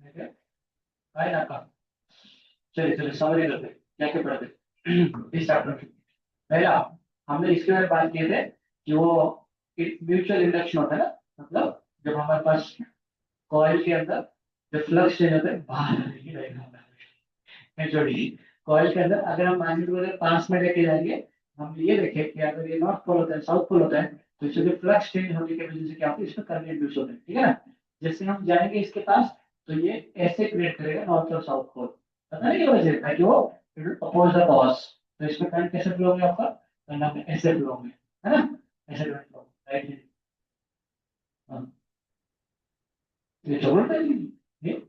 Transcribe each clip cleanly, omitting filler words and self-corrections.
ठीक है, आए ना का। चलिए चलिए समझ करते क्या क्या पढ़ते इस चैप्टर में। पहला हमने इसके बारे में बात किए थे कि वो म्यूचुअल इंडक्शन होता है ना, मतलब जब हमारे पास कॉइल के अंदर जब फ्लक्स चेंज होता है बाहर ही रहेगा छोड़ी कॉइल के अंदर अगर हम मैग्नेट को अगर पास में लेके जाएंगे, हम ये देखें कि अगर ये नॉर्थ पोल होता है साउथ पोल होता है, तो इससे जो फ्लक्स चेंज होने की वजह से क्या होता है, इसमें करंट इंड्यूस होता है, ठीक है ना। जैसे हम जाएंगे इसके पास, तो ये ऐसे क्रिएट करेगा नॉर्थ और साउथ पोल, पता नहीं क्या वजह है, ताकि वो अपोज द कॉस। तो इसमें करंट कैसे फ्लो होंगे, आपका करंट आपने ऐसे फ्लो होंगे, है ना, ऐसे करंट फ्लो राइट। हाँ, ये जरूरत है ये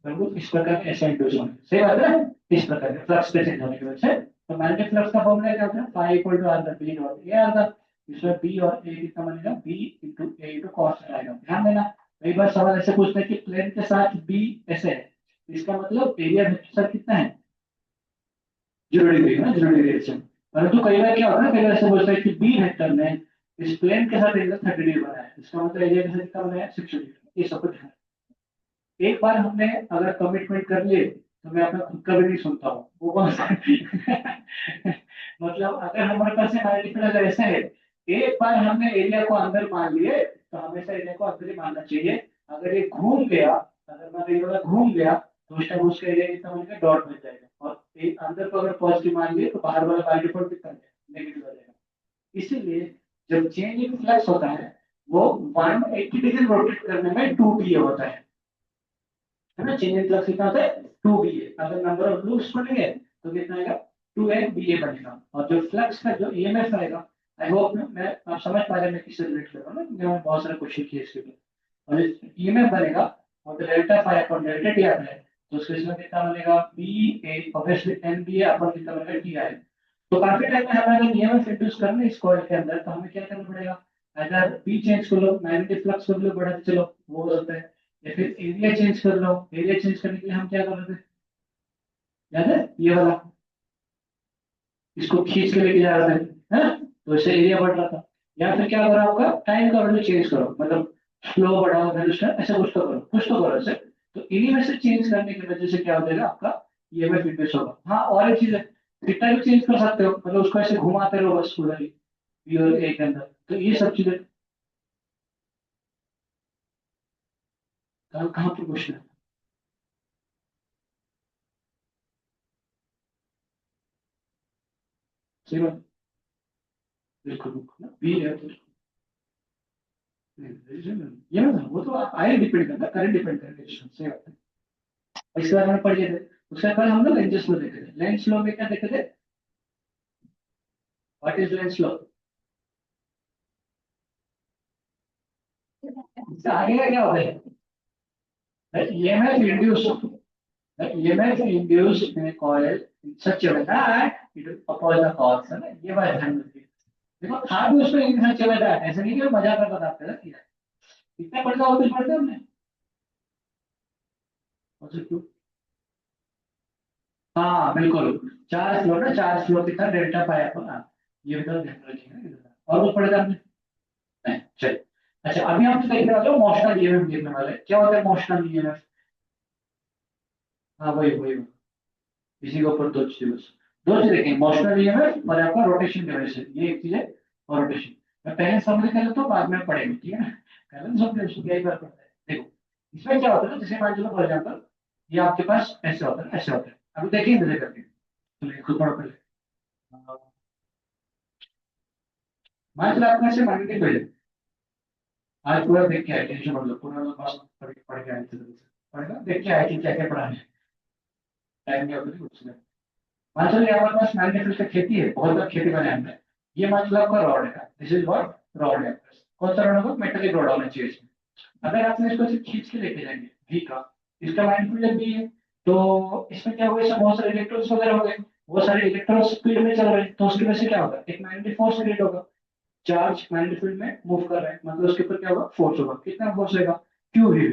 बिल्कुल इस प्रकार के ऐसा इंड्यूस होने सही बात है ना? इस प्रकार के फ्लक्स के चेंज होने की वजह से। तो मैग्नेटिक फ्लक्स का फॉर्मूला क्या होता है, phi equal to R B और ए आर दा। इसमें बी और ए कितना बनेगा, बी इंटू ए इंटू कॉस आएगा, ध्यान देना। कई बार सवाल ऐसे पूछते हैं कि प्लेन के साथ बी ऐसे है, इसका मतलब एरिया वेक्टर कितना है, 0 डिग्री है ना, 0 डिग्री से। परंतु कई बार क्या होता है, कई बार ऐसे पूछता है कि बी वेक्टर ने इस प्लेन के साथ एंगल 30 डिग्री बनाया है, इसका मतलब एरिया के साथ कितना बनाया, 60 डिग्री। ये सब कुछ है। एक बार हमने अगर कमिटमेंट कर लिए, तो मैं अपना खुद का भी नहीं सुनता हूँ, वो कौन सा मतलब अगर हमारे पास अगर ऐसा है, एक बार हमने एरिया को अंदर मान लिए, तो हमेशा एरिया को अंदर ही मानना चाहिए। अगर ये घूम गया, अगर मान लीजिए वाला घूम गया, तो उस टाइम उसका एरिया कितना बनेगा, डॉट बन जाएगा। और एक अंदर को अगर पॉजिटिव मान लिए, तो बाहर वाला बाई डिफॉल्ट कितना नेगेटिव आ जाएगा। इसीलिए जब चेंज इन फ्लक्स होता है, वो 180 डिग्री रोटेट करने में 2 पी होता है ना। चेंज इन फ्लक्स कितना होता है, 2 बी। अगर नंबर ऑफ लूप्स बनेंगे, तो कितना आएगा, 2 बी बनेगा। और जो फ्लक्स का जो ईएमएफ आएगा, आई होप मैं आप समझ पा रहे हैं मैं किससे रिलेट कर रहा हूँ ना, क्योंकि मैंने बहुत सारे क्वेश्चन किए इसके लिए। और ईएमएफ बनेगा, और तो delta phi upon delta T आता है, तो उसके इसमें कितना बनेगा, B A obviously N B A upon कितना बनेगा, टी आई। तो काफी टाइम में हमें अगर ईएमएफ इंड्यूस करना है इस कॉइल के अंदर, तो हमें क्या करना पड़ेगा, अगर बी चेंज कर लो, मैग्नेटिक फ्लक्स कर लो, बढ़ाते चलो, वो होता है। या फिर एरिया चेंज कर लो, एरिया चेंज करने के लिए हम क्या कर रहे थे, याद है ये वाला, इसको खींच के लेके जा रहे थे, है ना, तो इससे एरिया बढ़ रहा था। या फिर क्या करो, आपका टाइम का वैल्यू चेंज करो, मतलब स्लो बढ़ाओ वैल्यू से, ऐसा कुछ तो करो ऐसे। तो इन्हीं में से चेंज करने की वजह से क्या हो जाएगा, आपका ईएमएफ इंड्यूस होगा। हाँ, और एक चीज है, थीटा भी चेंज कर सकते हो, मतलब उसको ऐसे घुमाते रहो बस पूरा ही बी और ए के अंदर। तो ये सब चीजें कहाँ कहाँ पर क्वेश्चन है, सही बात, बिल्कुल बिल्कुल बी है तो ये ना, वो तो आए डिपेंड करता है, करंट डिपेंड करता है, सही बात है। और इसके बारे में पढ़ लिए थे, उसके बाद हम लोग लेंजेस लो देखे थे। लेंस लो में क्या देखे थे, व्हाट इज लेंस लो, इससे आगे का क्या होता है, EMF induce, EMF induce in coil in such a way that it will oppose the coils, है ना, ये बात ध्यान रखिए। देखो था भी उसमें इन सच अ वे दैट, ऐसा नहीं कि मैं मजाक कर बताते हैं ना, इतना पढ़ता हो कुछ पढ़ते हमने, और फिर क्यों? हाँ बिल्कुल, चार फ्लोर ना, चार फ्लोर कितना डेल्टा पाया था ना, ये भी तो ध्यान रखिएगा। और वो पढ़ेगा हमने, नहीं चलिए। अच्छा, अभी हम देखने वाले हो मोशनल ईएमएफ देखने वाले हैं। क्या होता है मोशनल ईएमएफ, हाँ वही वही वही। इसी के ऊपर दो चीजें बस, दो चीजें देखेंगे, मोशनल ईएमएफ और आपका रोटेशन डायरेक्शन, ये एक चीज है। और रोटेशन मैं पहले समझ कर लेता हूँ, बाद में पढ़ेंगे, ठीक है ना। पहले समझ यही बात पड़ता है। देखो इसमें क्या होता है ना, जैसे मान लो फॉर एग्जाम्पल ये आपके पास ऐसे होता है, ऐसे होता है, अभी देखिए धीरे करके, चलिए खुद पढ़ो पहले। मान चलो आपका ऐसे मैग्नेटिक फील्ड है। आज पूरा देख के आए, टेंशन मत लो, पूरा बस पढ़ पढ़ के आए थे, पढ़ेगा देख के आए कि क्या क्या पढ़ा है, टाइम नहीं होता कुछ नहीं। मान चलो हमारे पास मैंने फिर से खेती है, बहुत बार खेती बनाया हमने। ये मान लो आपका रॉड है, दिस इज व्हाट रॉड है। कौन सा रॉड होगा, मेटेलिक रॉड होना चाहिए इसमें। अगर आपने इसको ऐसे खींच के लेके जाएंगे भी का, इसका मैग्नेटिक भी है, तो इसमें क्या होगा, इसमें बहुत सारे इलेक्ट्रॉन्स वगैरह हो गए, वो सारे इलेक्ट्रॉन्स स्पीड में चल रहे हैं, तो उसकी वजह से क्या होगा, एक मैग्नेटिक फोर्स क्रिएट होगा। चार्ज मैग्नेटिक फील्ड में मूव कर रहे हैं, मतलब उसके ऊपर क्या होगा, फोर्स होगा। कितना फोर्स होगा, क्यू वी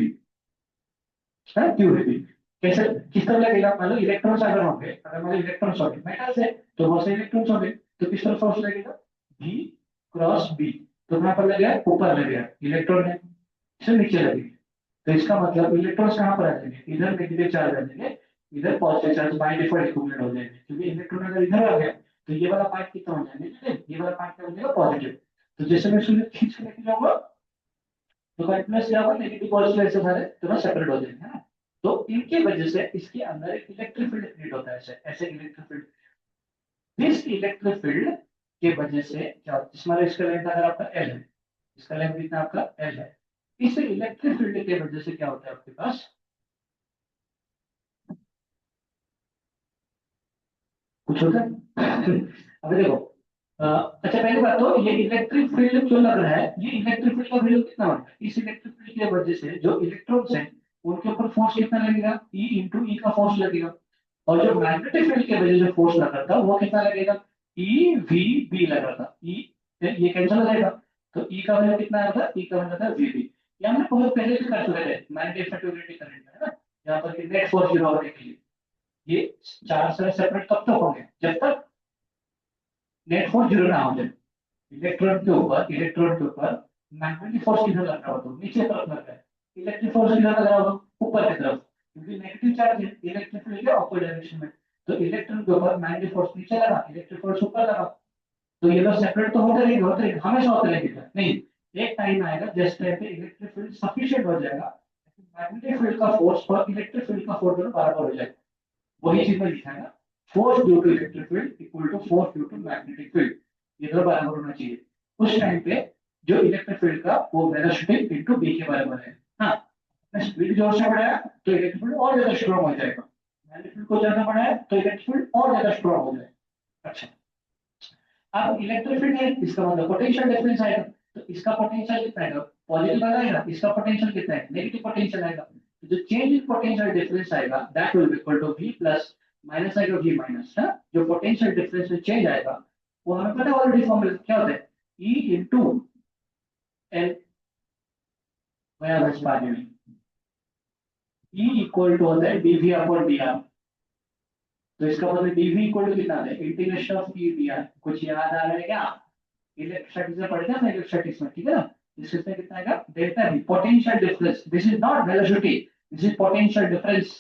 है, क्यू वी कैसे, किस तरह लगेगा, मान लो इलेक्ट्रॉन्स अगर होंगे, अगर मान लो इलेक्ट्रॉन्स होंगे मेटल से, तो बहुत से इलेक्ट्रॉन्स होंगे, तो किस तरह फोर्स लगेगा, बी क्रॉस बी। तो कहाँ पर लगेगा, ऊपर लगेगा, इलेक्ट्रॉन है, इसे नीचे लगेगा। तो इसका मतलब इलेक्ट्रॉन्स कहाँ पर आ जाएंगे, इधर नेगेटिव चार्ज आ जाएंगे, इधर positive charge by default accumulate हो जाएंगे, क्योंकि इलेक्ट्रॉन अगर इधर आ गया तो ये वाला पार्ट कितना हो जाएगा, ये वाला पार्ट क्या हो जाएगा, पॉजिटिव। तो जैसे मैं इसको खींच के लेके जाऊंगा तो कंटिन्यूस क्या होगा, नेगेटिव पॉजिटिव ऐसे सारे दोनों सेपरेट हो जाएंगे, है ना। तो इनके वजह से इसके अंदर एक इलेक्ट्रिक फील्ड क्रिएट होता है, ऐसे ऐसे इलेक्ट्रिक फील्ड। इस इलेक्ट्रिक फील्ड के वजह से क्या होता है, इसमें इसका लेंथ अगर आपका एल है, इसका लेंथ कितना आपका एल है, इस इलेक्ट्रिक फील्ड के वजह से क्या होता है आपके पास, कुछ होता है अभी देखो। अच्छा पहली बात तो ये इलेक्ट्रिक फील्ड जो लग रहा है, ये इलेक्ट्रिक फील्ड का वैल्यू कितना होता है, इस इलेक्ट्रिक फील्ड की वजह से जो इलेक्ट्रॉन्स हैं उनके ऊपर फोर्स कितना लगेगा, ई इंटू ई का फोर्स लगेगा। और जो मैग्नेटिक फील्ड की वजह से फोर्स लगा था वो कितना लगेगा, ई वी बी लगा था, ई ये कैंसिल हो जाएगा। तो ई का वैल्यू कितना आया था, ई का वैल्यू था वी बी। ये हमने बहुत पहले भी कर चुके थे मैग्नेटिक फैक्टोरियलिटी करंट में, है ना, यहाँ पर कि नेट फोर्स जीरो होने के लिए ये चार से सेपरेट कब तक होंगे, जब तक नेट फोर्स जीरो ना हो जाए। इलेक्ट्रॉन के ऊपर मैग्नेटिक फोर्स किधर लग रहा हो, तो नीचे तरफ लग रहा है, इलेक्ट्रिक फोर्स किधर लग रहा हो, ऊपर की तरफ, क्योंकि नेगेटिव चार्ज है, इलेक्ट्रिक फील्ड के ऑपोजिट डायरेक्शन में। तो इलेक्ट्रॉन के ऊपर मैग्नेटिक फोर्स नीचे लगा, इलेक्ट्रिक फोर्स ऊपर लगा, तो ये लोग सेपरेट तो होते रहेंगे हमेशा होते रहेंगे नहीं। एक टाइम आएगा जिस टाइम पे इलेक्ट्रिक फील्ड सफिशिएंट हो जाएगा, मैग्नेटिक फील्ड का फोर्स और इलेक्ट्रिक फील्ड का फोर्स दोनों बराबर हो जाएगा। वही चीज में लिखा है ना, force due to electric field equal to force due to magnetic field, ये दोनों बराबर होना चाहिए। उस टाइम पे जो इलेक्ट्रिक फील्ड का वो वेलोसिटी इनटू बी के बराबर है। हाँ, स्पीड जोर से बढ़ाया तो इलेक्ट्रिक फील्ड और ज्यादा स्ट्रॉन्ग हो जाएगा, मैग्नेटिक फील्ड को ज्यादा बढ़ाया तो इलेक्ट्रिक फील्ड और ज्यादा स्ट्रॉन्ग हो जाएगा। अच्छा, अब इलेक्ट्रिक फील्ड है, इसका मतलब पोटेंशियल डिफरेंस आएगा, तो इसका पोटेंशियल कितना आएगा, पॉजिटिव आएगा, इसका पोटेंशियल कितना है, नेगेटिव पोटेंशियल आएगा। तो जो चेंज इन पोटेंशियल डिफरेंस आएगा that will be equal to v plus minus आएगा v माइनस, है ना। जो पोटेंशियल डिफरेंस में चेंज आएगा वो हमें पता है ऑलरेडी फॉर्मूला क्या होता है, e इनटू एल बराबर इस बारे में e इक्वल टू होता है dv अपॉन dr। तो इसका मतलब dv इक्वल टू कितना है, इंटीग्रेशन ऑफ e dr। कुछ याद आ रहा है क्या, इलेक्ट्रोस्टैटिक्स में पढ़ गया था, इलेक्ट्रोस्टैटिक्स में, ठीक है ना। इसमें कितना आएगा, delta v potential difference, this is not velocity, this is potential difference,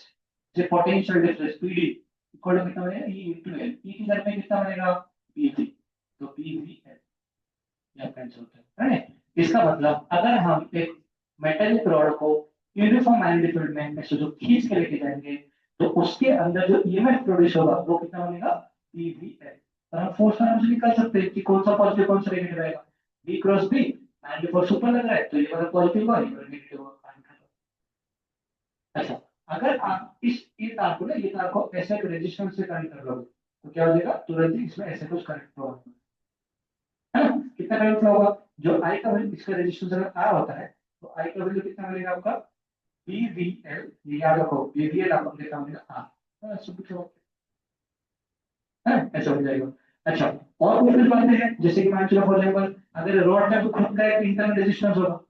this potential difference pd equal to कितना बनेगा, e इनटू l, e की जगह में कितना बनेगा, pv। तो pvl या कैंसिल होता है राइट। इसका मतलब अगर हम एक मेटेलिक रॉड को यूनिफॉर्म मैग्नेटिक फील्ड में से जो खींच के लेके जाएंगे तो उसके अंदर जो ईएमएफ प्रोड्यूस होगा वो कितना बनेगा, pvl। और हम फोर्स का नाम से निकाल सकते हैं कि कौन सा पॉजिटिव कौन सा नेगेटिव आएगा, b cross b, magnetic force ऊपर लग रहा है तो ये वाला पॉजिटिव होगा, ये वाला नेगेटिव होगा। अच्छा, अगर आप इस ये तार को ना, ये तार को ऐसे रेजिस्टेंस से कनेक्ट कर लोगे तो क्या हो जाएगा, तुरंत ही इसमें ऐसे कुछ कनेक्ट होगा, है ना। कितना करंट फ्लो होगा, जो आई का वैल्यू, इसका रेजिस्टेंस अगर आ होता है तो आई का वैल्यू कितना मिलेगा आपका, बीवीएल, ये याद रखो, बीवीएल आपको कितना मिलेगा आर, सब कुछ है, ऐसा हो जाएगा। अच्छा, और कुछ बातें हैं जैसे कि मान चलो फॉर एग्जांपल अगर रॉड का तो खुद का एक इंटरनल रेजिस्टेंस होगा,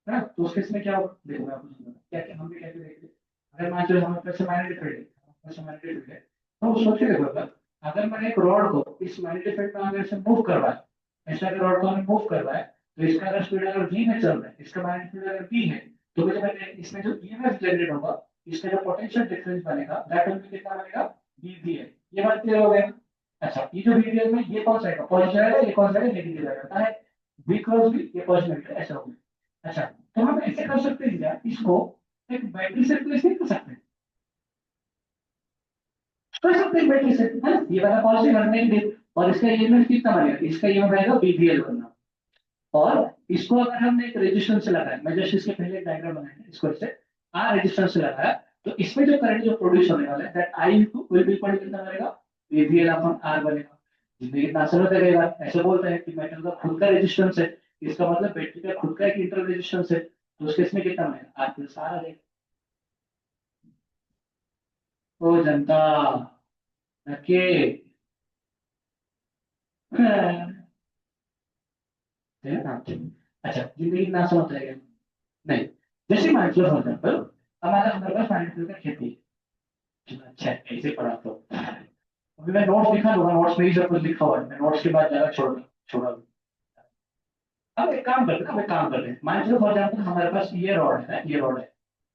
है ना, तो उस केस में क्या होगा, देखो मैं आपको समझाऊंगा क्या क्या हम भी कैसे देखते हैं। अगर मान चलो हमारे पास मैग्नेटिक फील्ड है, हमारे पास मैग्नेटिक फील्ड है, तो सोच के देखो अगर मैंने एक रॉड को इस मैग्नेटिक फील्ड में अगर से मूव करवाया, ऐसा अगर रॉड को हमने मूव करवाया तो इसका अगर स्पीड अगर v में चल रहा है, इसका मैग्नेटिक फील्ड अगर v है, तो मुझे मैंने इसमें जो ईएमएफ जनरेट होगा, इसका जो पोटेंशियल डिफरेंस बनेगा दैट विल बी कितना बनेगा, bvl। ये बात क्लियर हो गया। अच्छा, ये जो bvl में ये कौन सा आएगा, पॉजिटिव आएगा, ये कौन सा आएगा, नेगेटिव आएगा, है v क्रॉस v, ये पॉजिटिव ऐसा हो गया। अच्छा, तो हम ऐसे कर सकते हैं क्या, इसको एक बैटरी से रिप्लेस नहीं कर सकते, कर सकते हैं बैटरी से, है ना, ये वाला पॉजिटिव और नेगेटिव, और इसका ईएमएफ कितना बनेगा, इसका ईएमएफ आएगा बीवीएल बनना। और इसको अगर हमने एक रेजिस्टेंस से लगाया, मैं जस्ट इसके पहले एक डायग्राम बनाया इसको ऐसे आर रेजिस्टेंस से लगाया, तो इसमें जो करंट जो प्रोड्यूस होने वाला है that I will be equal to कितना बनेगा, बीवीएल अपॉन आर बनेगा। जिंदगी इतना आसान होता रहेगा, ऐसे बोलते हैं कि मेटल का खुद का रेजिस्टेंस है, इसका मतलब बैटरी का खुद का एक इंटरनल रेजिस्टेंस है, तो उसके इसमें कितना बनेगा, आर प्लस आर आ जाएगा। ओ जनता नके है ना। अच्छा, जिंदगी इतना आसान होता है क्या, नहीं। जैसे मान लो फॉर एग्जाम्पल हमारा हमारे पास फाइनेंशियल का खेती है। अच्छा ऐसे पढ़ा तो अभी मैं नोट्स लिखा दूंगा, नोट्स में ही सब कुछ लिखा हुआ है, मैं नोट्स के बाद ज्यादा छोड़ छोड़ा दूँ। अब एक काम करते हैं, अब एक काम करते हैं, मान लो फॉर एग्जाम्पल हमारे पास ये रॉड है, ये रॉड है।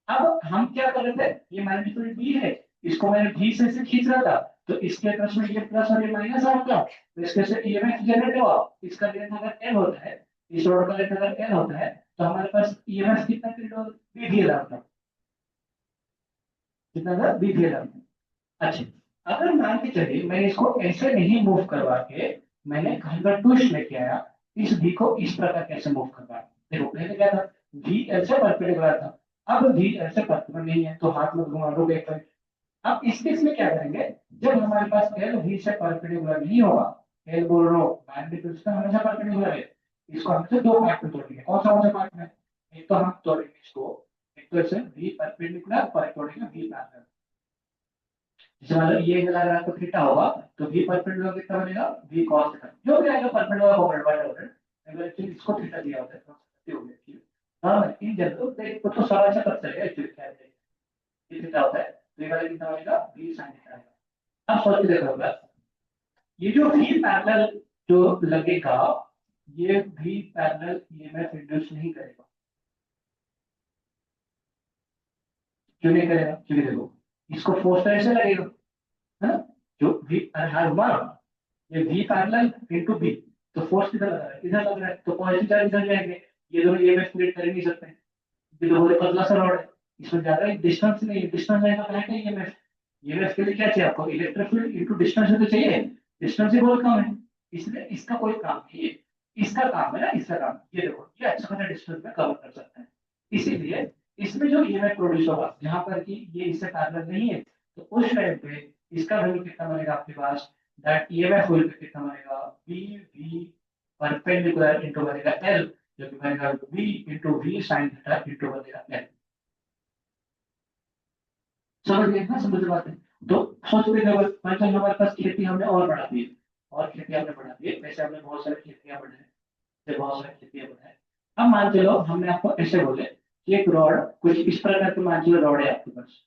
अब हम क्या कर रहे थे, ये मैग्नीट्यूड बी है, इसको मैंने भी से ऐसे खींच रहा था, तो इसके प्लस में ये प्लस और ये माइनस आपका, तो इसके से ईएमएफ जनरेट हुआ। इसका लेंथ अगर एल होता है, इस रॉड का लेंथ अगर एल होता है, तो हमारे पास ईएमएफ कितना क्रिएट होगा, बी दिया था, कितना था, बी दिया था। अच्छा, अगर मान के चलिए मैं इसको ऐसे नहीं मूव करवा के, मैंने कहीं का ट्विस्ट लेके आया, इस भी को इस प्रकार कैसे मूव करवा, देखो पहले क्या था, भी एल से परपेंडिकुलर था, अब भी एल से परपेंडिकुलर नहीं है, तो हाथ में घुमा दो एक पॉइंट। अब इस केस में क्या करेंगे, जब हमारे पास एल भी से परपेंडिकुलर नहीं होगा, एल बोल रहा हूँ मैग्नीट्यूड से हमेशा परपेंडिकुलर है, इसको हमसे दो पार्ट में तोड़ेंगे, कौन सा पार्ट में, एक तो हम तोड़ेंगे इसको, एक तो इसे भी परपेंडिकुलर और एक तोड़ेंगे भी पैरेलल। जैसे मान लो ये मिला अगर आपको थीटा होगा, तो v परपेंडिकुलर कितना बनेगा, v cos थीटा, जो भी आएगा परपेंडिकुलर को कन्वर्ट हो रहा है, अगर एक्चुअली इसको थीटा दिया होता है तो सत्य हो गया, ठीक है। हाँ इन जनरल देखो तो समझ से पता चलेगा एक्चुअली क्या है, ये थीटा होता है, तो ये वाला कितना बनेगा, v sin थीटा आएगा। अब सोच के देखो बस, ये जो v पैरेलल जो लगेगा, ये v पैरेलल ईएमएफ इंड्यूस नहीं करेगा, क्यों नहीं करेगा, क्योंकि देखो इसको फोर्स ऐसे लगेगा, है ना, जो v हर बार ये v पैरेलल इनटू b, तो फोर्स किधर लग रहा है, इधर लग रहा है, तो पॉजिटिव चार्ज इधर जाएंगे, ये दोनों ईएमएफ क्रिएट कर ही नहीं सकते, ये तो बहुत पतला सा रॉड है, इसमें ज्यादा डिस्टेंस नहीं है, डिस्टेंस जाएगा तो है क्या ईएमएफ, ईएमएफ के लिए क्या चाहिए आपको, इलेक्ट्रिक फील्ड इनटू डिस्टेंस तो चाहिए, डिस्टेंस ही बहुत कम है, इसलिए इसका कोई काम नहीं है, इसका काम है ना, इसका काम ये देखो ये अच्छा खासा डिस्टेंस में कवर कर सकते हैं, इसीलिए इसमें जो ईएमएफ प्रोड्यूस होगा जहां पर कि ये इससे पैरेलल नहीं है, तो उस टाइम पे इसका वैल्यू कितना बनेगा आपके पास, दैट ईएमएफ वैल्यू कितना बनेगा, बी वी परपेंडिकुलर इनटू बनेगा एल, जो कि बनेगा v into V sine theta into बनेगा एल। समझ गए ना, समझ बात है। तो सोच रहे थे मान लो हमारे पास खेती हमने और बढ़ा दी है, और खेती हमने बढ़ा दी है, वैसे हमने बहुत सारी खेतियां बढ़ाई, से बहुत सारी खेतियां बढ़ाई। अब मान चलो हमने आपको ऐसे बोले कि एक रॉड कुछ इस प्रकार के, मान चलो रॉड है आपके पास,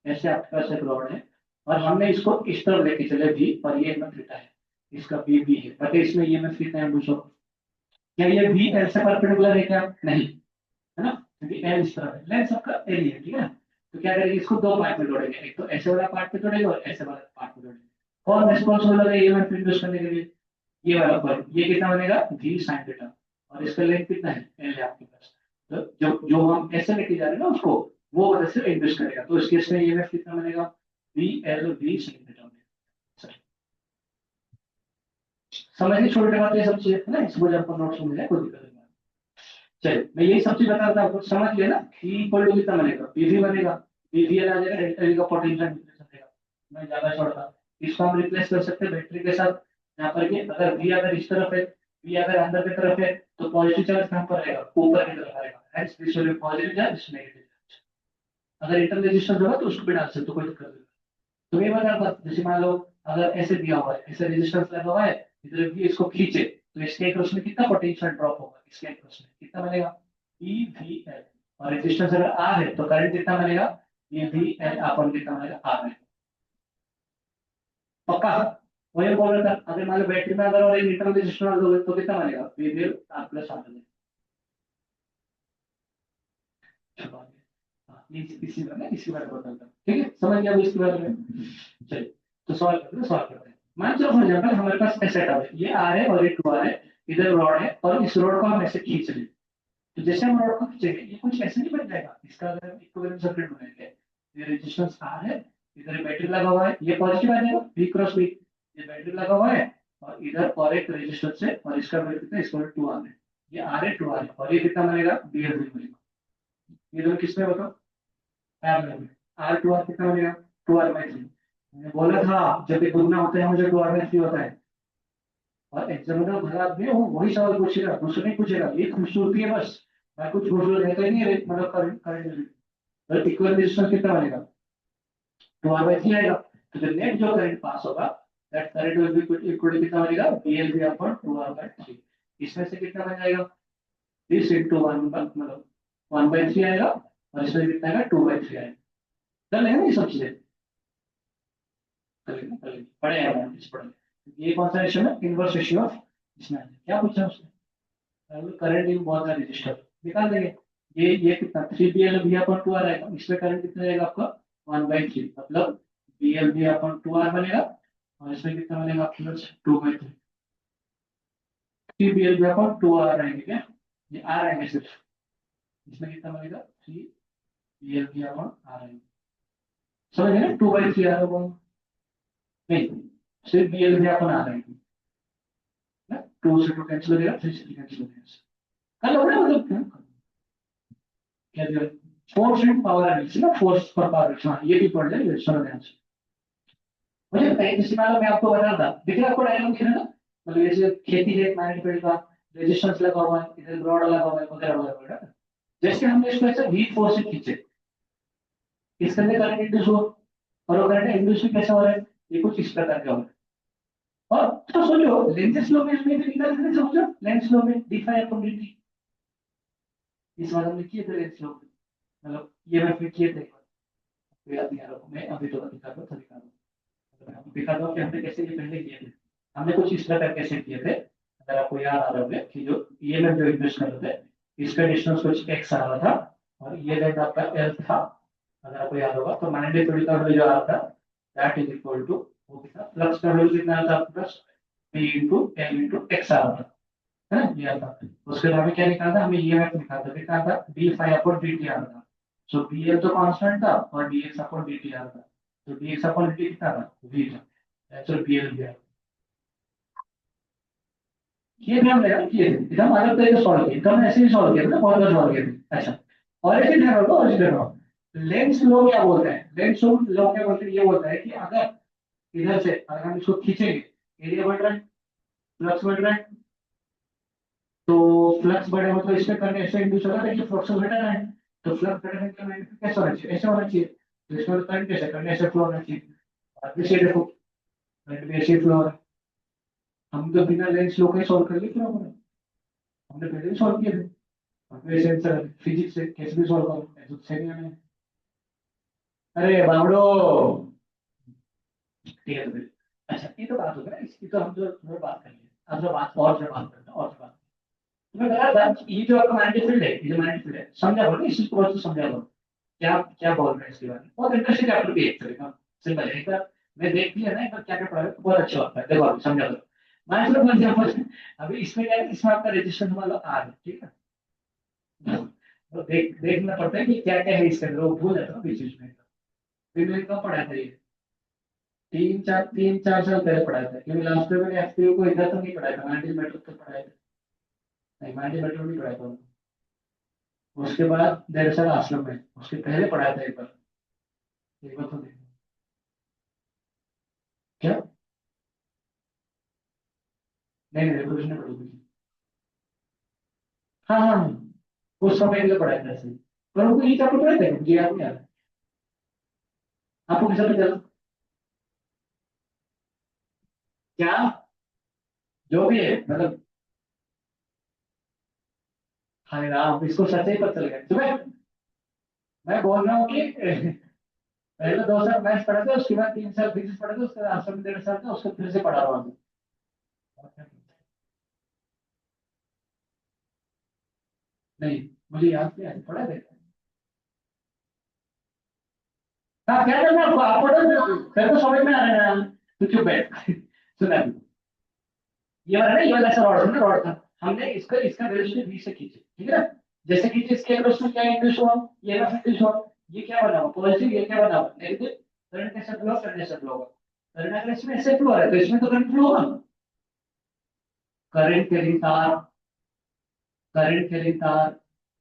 ऐसे आपके पास एक रॉड है, और हमने इसको इस तरफ लेके चले भी, और ये में थीटा है, इसका बी बी है, बट इसमें ये में थीटा है, पूछो क्या ये भी एल से परपेंडिकुलर है क्या, नहीं, है ना, क्योंकि एल इस तरफ है, लेंथ सबका एल ही है, ठीक है ना। तो क्या करेंगे, इसको दो पार्ट में तोड़ेंगे, एक तो ऐसे वाला पार्ट में तोड़ेंगे और ऐसे वाला पार्ट में तोड़ेंगे। कौन रिस्पॉन्सिबल है ये मैं प्रोड्यूस करने के लिए, ये वाला पार्ट, ये कितना बनेगा v sin थीटा, और इसका लेंथ कितना है एल है आपके पास, तो जो जो हम ऐसे लेके जा रहे हैं ना उसको, वो वजह से इंड्यूस करेगा, तो इस केस में ये कितना बनेगा, v l v sin theta बनेगा। समझने छोटे बात ये सब चीजें है ना, इसको जब अपन नोट्स में मिले कोई दिक्कत नहीं। चलिए मैं यही सब चीज बता रहा था, समझ लिया ना, ई इक्वल टू कितना बनेगा, पीवी बनेगा, पीवी आ जाएगा, डेल्टा वी का पोटेंशियल डिफरेंस बनेगा, मैं ज्यादा छोड़ता, इसको हम रिप्लेस कर सकते हैं बैटरी के साथ, यहाँ पर ये अगर वी अगर इस तरफ है, वी अगर अंदर की तरफ है, तो पॉजिटिव चार्ज कहाँ पर रहेगा, ऊपर की तरफ आएगा, hence this will be positive charge, this negative charge. अगर इंटर रेजिस्टेंस होगा तो उसको भी डाल सकते हो, कोई दिक्कत नहीं। तो ये बता रहा था, जैसे मान लो अगर ऐसे दिया हुआ है, ऐसे रेजिस्टेंस लगा हुआ है, इधर भी इसको खींचे, तो इसके क्रॉस में कितना पोटेंशियल ड्रॉप होगा, इसके क्रॉस में कितना बनेगा, ई वी एल, और रेजिस्टेंस अगर आर है तो करंट कितना बनेगा, ई वी एल अपन कितना बनेगा, आर है, पक्का। वही बोल रहा था, अगर मान लो बैटरी में अगर और एक मीटर रेजिस्टेंस डाल दोगे तो कितना बनेगा, V V L R plus R बनेगा। हाँ, इसी बारे में, इसी बारे में बताता हूँ, ठीक है, समझ गया वो इसके बारे में। चलिए, तो सॉल्व करते हैं। मान चलो फॉर एग्जाम्पल हमारे पास ऐसे सेटअप है, ये आर है और ये टू आर है, इधर रॉड है, और इस रॉड को हम ऐसे खींच रहे हैं, तो जैसे हम रॉड को खींचेंगे ये कुछ ऐसे नहीं बन जाएगा, इसका अगर हम इक्विवेलेंट सर्किट बनाएंगे, ये रेजिस्टेंस आर है, इधर बैटरी लगा हुआ है, ये पॉजिटिव आ जाएगा वी क्रॉस वी, ये बैटरी लगा हुआ है, और इधर और एक रेजिस्टेंस है, और इसका वैल्यू कितना है, इसका वैल्यू टू आर है, ये आर है टू आर है, और ये कितना बनेगा, बी एल बनेगा। ये दोनों किसमें बताओ, पैरेलल में, आर टू आर कितना बनेगा, टू आर बाई थ्री। मैंने बोला था जब ये दुगना होता है मुझे टू आर बाई थ्री होता है, और एग्जामिनर भला आदमी वो वही सवाल पूछेगा, दूसरा नहीं पूछेगा, ये खूबसूरती है बस, मैं कुछ खूबसूरत रहता ही नहीं है, मतलब करंट करंट इक्वल रेजिस्टेंस कितना बनेगा, टू आर बाई थ्री आएगा, तो जो नेट जो करंट पास होगा, that current will be equal कितना बनेगा, BL B upon two R by three, इसमें से कितना बन जाएगा, दिस इंटू वन, मतलब वन बाई थ्री आएगा, और इसमें कितना आएगा, टू बाई थ्री आएगा। कर लेंगे ना ये सब चीजें, कर लेंगे पढ़े हैं इस पढ़े, ये कौन सा रेशियो है, इनवर्स रेशियो ऑफ, इसमें क्या पूछा उसने, करंट भी बहुत सारे रजिस्टर निकाल देंगे। ये कितना 3 BL भी अपन 2R आएगा, इसमें करंट कितना रहेगा आपका 1/3, मतलब BL भी अपन 2R बनेगा और इसमें कितना बनेगा प्लस 2/3। 3 BL भी अपन 2R आएंगे क्या, ये R आएंगे सिर्फ, इसमें कितना बनेगा 3 BL भी अपन R आएंगे, समझ गए ना 2/3 R होगा, नहीं सिर्फ BL भी अपन R आएंगे ना, 2 से 2 कैंसिल हो जाएगा, 3 से 3 कैंसिल हो जाएगा, कल हो गया मतलब क्या दिया, फोर्स इन पावर एनर्जी ना, फोर्स पर पावर, हाँ ये भी पढ़ ले सुनो ध्यान से। मुझे बताइए जैसे मान लो मैं आपको बता रहा था, दिख रहा आपको डायग्राम दिख रहा है ना, मतलब जैसे खेती है एक मैग्नेटिक फील्ड का, रेजिस्टेंस लगा हुआ है, इधर रॉड लगा हुआ है वगैरह वगैरह वगैरह। जैसे हमने इसको ऐसे वीक फोर्स से खींचे, इसके अंदर करंट इंड्यूस हुआ, और वो करंट इंड्यूस भी कैसा हो रहा है, ये कुछ इस प्रकार का हो रहा है। और तो सोचो लेंथ लॉ में इसमें भी निकाल सकते, समझो लेंथ लॉ में डी फाई अपॉन dt, इस बार हमने किए थे लेंथ लॉ में, मतलब ये मैं फिर किए थे एक बार, तो याद नहीं आ रहा मैं अभी तो दिखा दो दिखा दो, हम दिखा दो कि हमने कैसे ये पहले किए थे, हमने कुछ इस प्रकार कैसे किए थे, अगर आपको याद आ रहा होगा कि जो ये में जो इन्वेस्ट कर रहे थे, इसका डिस्टेंस कुछ एक्स आ रहा था और ये लेंथ आपका एल था, अगर आपको याद होगा तो मैग्नेटिक फील्ड का जो आ रहा था दैट इज इक्वल टू, वो कितना फ्लक्स का वैल्यू कितना आता आपके पास p into L into X आ रहा था, है ना ये आता। उसके बाद हमें क्या निकाला था, हमें ये निकाला था, कितना था D phi upon D T आ रहा था, सो बी एल तो कांस्टेंट था और D X upon D T आ रहा था, तो D X upon D T कितना था v था, नेचुरल बी एल दिया, ये भी हमने यार किए थे एकदम अलग तरीके से सॉल्व किए, तो हमने ऐसे ही सॉल्व किया था ना, बहुत बार सॉल्व किए थे। अच्छा और एक चीज ध्यान रखो, और चीज ध्यान रखो, लेंस लो क्या बोलते हैं, लेंस लो क्या बोलते हैं, ये बोलता है कि अगर इधर से अगर हम इसको खींचेंगे, एरिया बढ़ रहा है, फ्लक्स बढ़ रहा है, तो फ्लक्स बढ़े मतलब इसमें करंट ऐसे इंड्यूस होगा, देखिए फ्लक्स घटा रहा है, तो फ्लक्स घटने का मैग्नीट्यूड कैसा होना चाहिए, ऐसे होना चाहिए, तो इसमें करंट कैसे, करंट ऐसे फ्लो होना चाहिए, और भी से देखो करंट भी ऐसे फ्लो हो रहा है, हम तो बिना लेंस लो के सॉल्व कर लिए, क्यों हमने पहले भी सॉल्व किए थे, अपने सेंसर फिजिक्स से कैसे भी सॉल्व करो, ऐसा तो नहीं हमें। अरे बावड़ो, ठीक है तो फिर अच्छा ये तो बात हो गई ना, इसकी तो हम जो थोड़ा बात कर लिए, अब जो बात और जो बात करना और जो बात, तुम्हें लगा था ये जो आपका मैग्नेटिक फील्ड है, ये जो मैग्नेटिक फील्ड है, समझा करो इस चीज को, बहुत समझा करो क्या क्या बोल रहे हैं इसके बारे में, बहुत इंटरेस्टिंग चैप्टर भी है एक्चुअली, सिंपल है, एक बार मैं देख लिया ना एक बार क्या क्या पढ़ा है, तो बहुत अच्छा होता है, देखो आप समझा करो। मैं सिर्फ बन जाऊँ अभी इसमें क्या है, इसमें आपका रजिस्टर मतलब आर है, ठीक है, तो देखना पड़ता है कि क्या क्या है इसके अंदर, वो भूल जाता हूँ बीच बीच में, फिर मैंने कब पढ़ा था ये, 3-4 साल पहले पढ़ाया था, क्योंकि लास्ट में मैंने एफपीओ को इधर तो नहीं पढ़ाया था, मैंने मेट्रो तक पढ़ाया था, नहीं मैंने मेट्रो नहीं पढ़ाया था, उसके बाद 1.5 साल आश्रम में, उसके पहले पढ़ाया था एक बार तो देखो क्या, नहीं नहीं रेवोल्यूशन में पढ़ी थी, हाँ हाँ हाँ, उस समय के लिए पढ़ाया था ऐसे, पर उनको ये चैप्टर पढ़ाया था मुझे याद नहीं आ रहा, आपको कैसा पता चला क्या, जो भी है मतलब, हाँ राम इसको सच ही पता चल गया तुम्हें, मैं बोल रहा हूँ कि पहले 2 साल मैथ्स पढ़ा था, उसके बाद 3 साल फिजिक्स पढ़ा था, उसके बाद आश्रम में 1.5 साल था, उसको फिर से पढ़ा रहा हूँ। नहीं मुझे याद नहीं आया, पढ़ा था, हाँ क्या करना आपको, आप पढ़ो फिर तो समझ में आ रहा है, तो चुप बैठ सुना अभी। ये वाला ना, ये वाला ऐसा रॉड था, रॉड था, हमने इसका इसका रिलेशन बी से खींचे, ठीक है ना, जैसे खींचे इसके अक्रॉस में क्या इंड्यूस हुआ, ये ना इंड्यूस हुआ, ये क्या बना हुआ पॉजिटिव, ये क्या बना हुआ नेगेटिव, करंट कैसे फ्लो, करंट ऐसे फ्लो होगा, करंट अगर इसमें ऐसे फ्लो हो रहा है तो इसमें तो करंट फ्लो होगा, करंट कैरिंग तार, करंट कैरिंग तार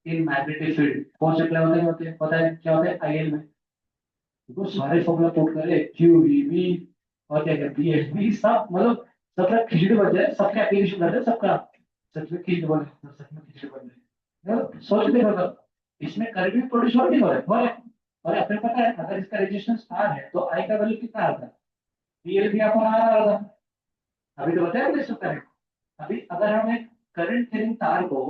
इन मैग्नेटिक फील्ड कौन से अप्लाई होते हैं, पता है क्या होता है आईएल में, देखो सारे फॉर्मूला पुट करे क्यू वी बी और क्या कहते हैं बी बी सब, मतलब सबका खिचड़ी बन जाए, सबका एप्लीकेशन कर दे सबका, सच में खिचड़ी बन जाए, सच में खिचड़ी बन जाए, सोच देखो तो इसमें करंट भी प्रोड्यूस हो नहीं हो रहा है, और अपने पता है अगर इसका रेजिस्टेंस आर है तो आई का वैल्यू कितना आता है, पीएल भी आपको आर आ रहा था, अभी तो बताया हमने करंट, अभी अगर हम एक करंट कैरिंग तार को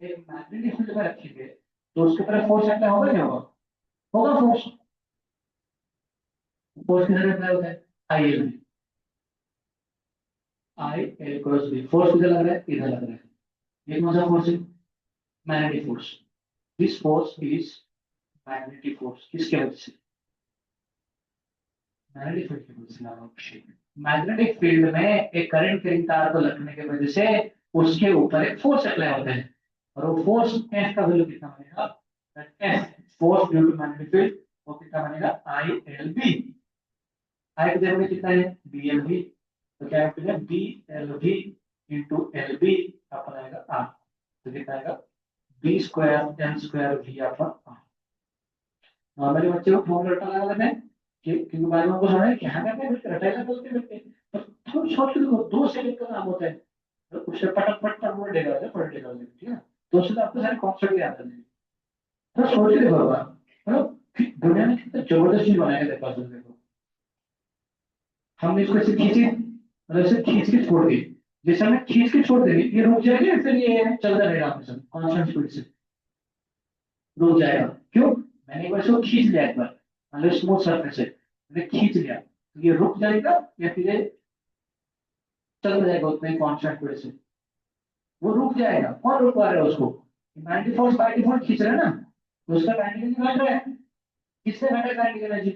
एक मैग्नेटिक फील्ड में रखेंगे तो उसके ऊपर फोर्स अप्लाई होगा नहीं होगा, होगा फोर्स, फोर्स किधर अप्लाई होता है आई एल में, I L cross B, force किधर लग रहा है इधर लग रहा है, ये कौन सा फोर्स है? Magnetic force. This force is magnetic force. किसके वजह से? मैग्नेटिक फील्ड की वजह से। मैग्नेटिक फील्ड में एक करंट के तार को लगने की वजह से उसके ऊपर एक फोर्स अप्लाई होता है, और वो फोर्स एफ का वैल्यू कितना बनेगा? F force due to magnetic field, वो कितना बनेगा? आई एल बी। आई की जगह में कितना है? B L B. तो क्या करेंगे? B L B into L B upon R आर। तो कितना आएगा? B square L square V upon R. Normally बच्चे को फॉर्म रटना लगा लेते हैं क्योंकि बाद में उनको समझ है क्या करते हैं, रटाइला बोलते हैं। पर थोड़ा शॉर्ट के देखो, 2 सेकंड का काम होता है, तो उससे पटक पट पट बोल देगा पलट देगा, ठीक है ना? तो उससे तो आपको सारे कॉन्सेप्ट भी याद रहेंगे। थोड़ा सोच के देखो बाबा, मतलब दुनिया में कितना जबरदस्त चीज बनाया गया देखो। देखो हमने इसको ऐसे खींची, मतलब ऐसे खींच के छोड़ दी। जैसे हमने खींच के छोड़ देंगे ये रुक जाएगा, फिर ये चलता रहेगा अपने साथ कांस्टेंट स्पीड से। रुक जाएगा क्यों? मैंने एक बार इसको खींच लिया, एक बार मतलब स्मूथ सरफेस है, मैंने खींच लिया तो ये रुक जाएगा या फिर ये चलता जाएगा उतने कांस्टेंट स्पीड से? वो रुक जाएगा। कौन रुकवा रहा है उसको? 90 फोर्स बाय डिफॉल्ट खींच रहा है ना, तो उसका काइनेटिक एनर्जी घट रहा है। किससे घटा काइनेटिक एनर्जी?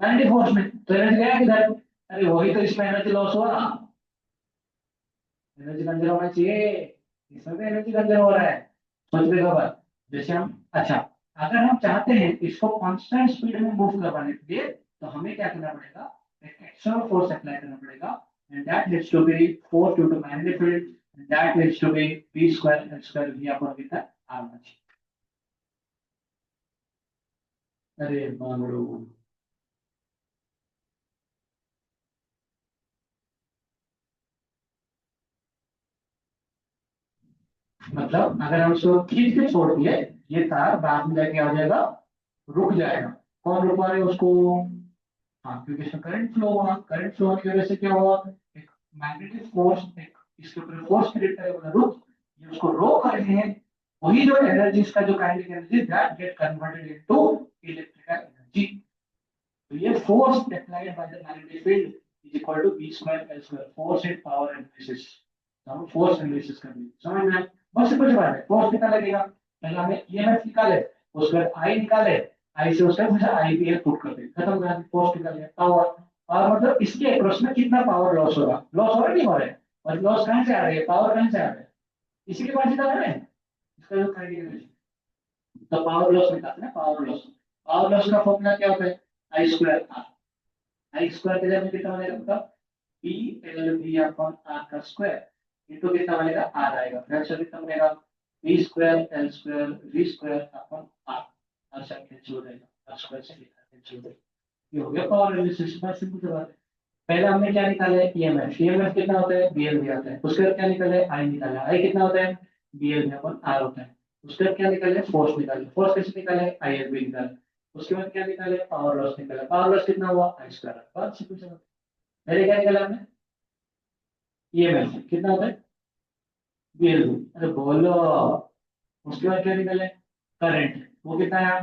90 फोर्स में। तो एनर्जी गया किधर? अरे वही तो इसमें एनर्जी लॉस हुआ। एनर्जी कंजर्व होना चाहिए, इसमें भी एनर्जी कंजर्व हो रहा है। सोच देखो बात, जैसे हम अच्छा, अगर हम चाहते हैं इसको कांस्टेंट स्पीड में मूव करवाने के लिए, तो हमें क्या करना पड़ेगा? एक एक्सटर्नल फोर्स अप्लाई करना पड़ेगा, and that leads to be force due to magnetic field, and that leads to be v square l square v upon कितना r होना चाहिए। अरे बांगड़ू, मतलब अगर हम इसको खींच के छोड़ दिए, ये तार बाद में जाके आ जाएगा, रुक जाएगा। कौन रुकवा रहे उसको? हाँ, क्योंकि इसमें करंट फ्लो हुआ, करंट फ्लो की वजह से क्या हुआ? एक मैग्नेटिक फोर्स, एक इसके ऊपर फोर्स क्रिएट करेगा, रुक, ये उसको रोक रहे हैं। वही जो एनर्जी, इसका जो kinetic energy, that get converted into electrical energy. तो ये force applied by the magnetic field is equal to v square l square, force and power analysis. तो हम फोर्स एनालिसिस कर लिए, समझ में आया? बस सिंपल सी बात है। फोर्स कितना लगेगा? पहले हमें ईएमएफ निकाले, उसके बाद आई निकाले, आई से उसका फिर आईपीएल पुट कर दे, खत्म कर, फोर्स निकाल लिया। पावर, और मतलब इसके अक्रॉस में कितना पावर लॉस होगा? लॉस हो रहा नहीं हो रहा है? और लॉस कहां से आ रही है? पावर कहां से आ रहा है? इसी के पास निकाल रहे हैं, इसका जो क्राइटेरिया। तो पावर लॉस निकालते हैं, पावर लॉस। पावर लॉस का फॉर्मूला क्या होता है? I square R. I square के जगह कितना बनेगा? मतलब P L V upon R का स्क्वायर इंटू कितना बनेगा? आर आएगा, फिर से कितना बनेगा? B square L square V square upon R. R से कैंसिल हो जाएगा, आर स्क्वायर से कैंसिल हो जाएगा। ये हो गया पावर एनालिसिस। बस सिंपल सी बात है। पहले हमने क्या निकाला है? ईएमएफ। ईएमएफ कितना होता है? बीएल आता है। उसके बाद क्या निकाला है? आई निकाला है। आई कितना होता है? बीएल अपॉन आर होता है। उसके बाद क्या निकाले? फोर्स निकाले। फोर्स कैसे निकाले? आई एल बी निकाले। उसके बाद क्या निकाले? पावर लॉस निकाला। पावर लॉस कितना हुआ? आई स्क्वायर। बस सिंपल सी बात। पहले क्या निकाला हमने? ईएमएफ कितना होता है? बीएल। अरे बोलो। उसके बाद क्या निकाले? करंट, वो कितना है?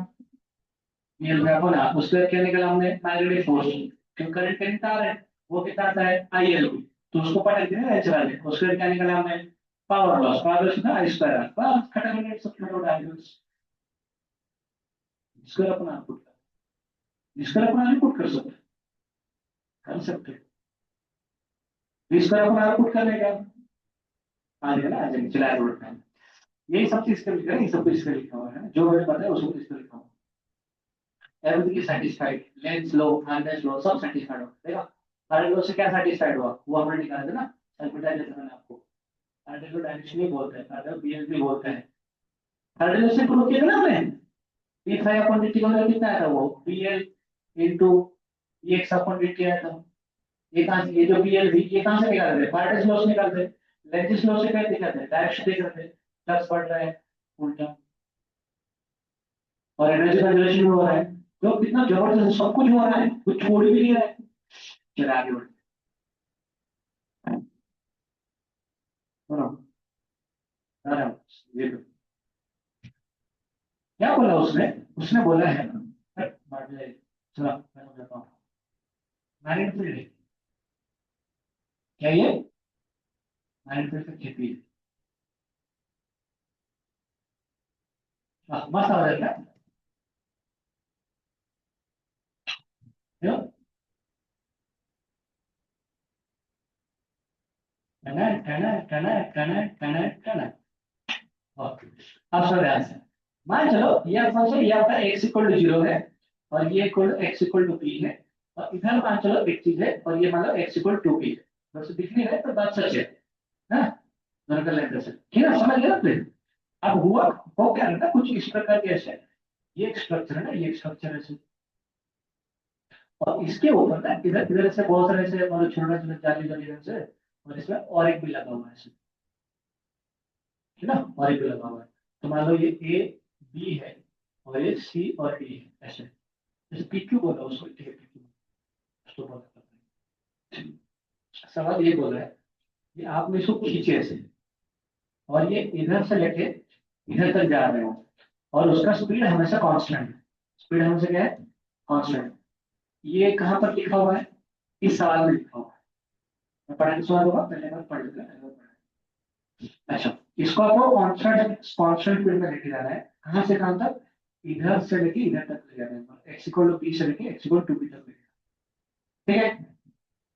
BL upon R. उसके बाद क्या निकाला हमने? मैग्नेटिक फोर्स, क्योंकि करंट करंट आ रहा है, वो कितना आता है? I L B. तो उसको पटक दिया एच वाले। उसके बाद क्या निकाला हमने? Power loss. पावर लॉस कितना? आई स्क्वायर आर। बस खत्म हो गया, सब खत्म हो गया। स्क्वायर अपॉन आर पुट कर, स्क्वायर अपॉन आर पुट कर सकते, कर सकते। स्क्वायर अपॉन आर पुट करने का आ जाएगा ना, आ जाएगा। चला रोड में यही सब चीज कर लिखा है, ये सब कुछ इसका लिखा हुआ है, जो मैंने बताया उसको इसका लिखा हुआ है। Everything is satisfied, Lenz law, hardness law, सब सेटिस्फाइड हो देखा। हार्डनेस लो से क्या सेटिस्फाइड हुआ? वो हमने निकाला था ना, सर्किटाइज जैसे मैंने आपको। हार्डनेस लो डायरेक्शन ही बोलते हैं, हार्डनेस बीएल बोलते हैं। हार्डनेस लो से प्रूव किया था ना हमने। P five upon D T का वैल्यू कितना आया था? वो BL into X upon D T आया था। ये कहां से? ये जो बीएल भी, ये कहां से निकालते थे? हार्डनेस लो से निकालते। लेंस लो से क्या दिखाते हैं? डायरेक्शन दिखाते, फ्लक्स बढ़ रहा है उल्टा, और एनर्जी कंजर्वेशन हो रहा है। तो कितना जबरदस्त सब कुछ हो रहा है, कुछ छोड़ भी नहीं रहा है। चलिए आगे बढ़ते हैं। सुनो, अरे ये लो। क्या बोला उसने? उसने बोला है चलो मैं समझाता हूँ। मैग्नेटिक फील्ड क्या? ये मैग्नेटिक फील्ड की खेती है। मस्त आवाज आता है you know? टना टना टना टना टना टना। ओके, अब सर आंसर मान चलो ये फंक्शन ये आपका x इक्वल टू 0 है और ये equal x equal to p है और इधर मान चलो एक चीज है और ये मान लो x इक्वल टू p है। बस दिख नहीं रहा है तो बात सच है ना। दोनों का लेंथ से ठीक है, समझ गया आपने। अब हुआ वो क्या रहता है कुछ इस प्रकार के ऐसे ये एक स्ट्रक्चर है ना, ये एक स्ट्रक्चर है और इसके ऊपर ना इधर इधर से बहुत सारे से मतलब छोटा छोटा जाली जाली इधर से और इसमें और एक भी लगा हुआ है है ना, और एक भी लगा हुआ है। तो मान लो ये ए बी है और ये सी और डी है ऐसे, जैसे पी क्यू बोला उसको ठीक है, PQ उसको बोला। सवाल ये बोल रहा है कि आपने इसको खींचे ऐसे और ये इधर से लेके इधर तक जा रहे हो और उसका स्पीड हमेशा कांस्टेंट है। स्पीड हमेशा क्या है, कांस्टेंट। ये कहाँ पर लिखा हुआ है, इस सवाल में लिखा हुआ है। मैं पढ़ा के सवाल होगा पहले बार पढ़ लेते। अच्छा, इसको आपको कांस्टेंट कांस्टेंट स्पीड में लेके जाना है। कहाँ से कहाँ तक, इधर से लेके इधर तक ले जाना है, एक्स इक्वल टू बी से लेके एक्स इक्वल टू बी तक ले जाना है। ठीक है,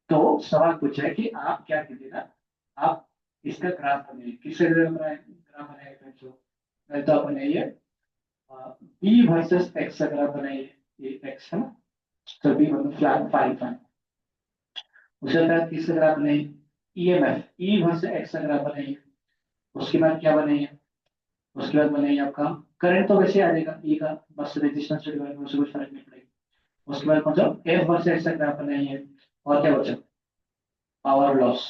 तो सवाल पूछा है कि आप क्या कीजिएगा, आप इसका ग्राफ बनाइए। किससे ग्राफ बनाएंगे, तो आप बनाइए बी वर्सेस एक्स का ग्राफ बनाइए। ये एक्स है ना, तो बी मतलब फ्लैट फाइव है। उसके बाद किसका ग्राफ बनाइए, ईएमएफ ई वर्सेस एक्स का ग्राफ बनाइए। उसके बाद क्या बनाइए, उसके बाद बनाइए आपका करंट, तो वैसे आ जाएगा ई का, बस रेजिस्टेंस से डिवाइड उससे कुछ फर्क नहीं पड़ेगा। उसके बाद मतलब एफ वर्सेस एक्स का ग्राफ बनाइए और क्या बचा, पावर लॉस।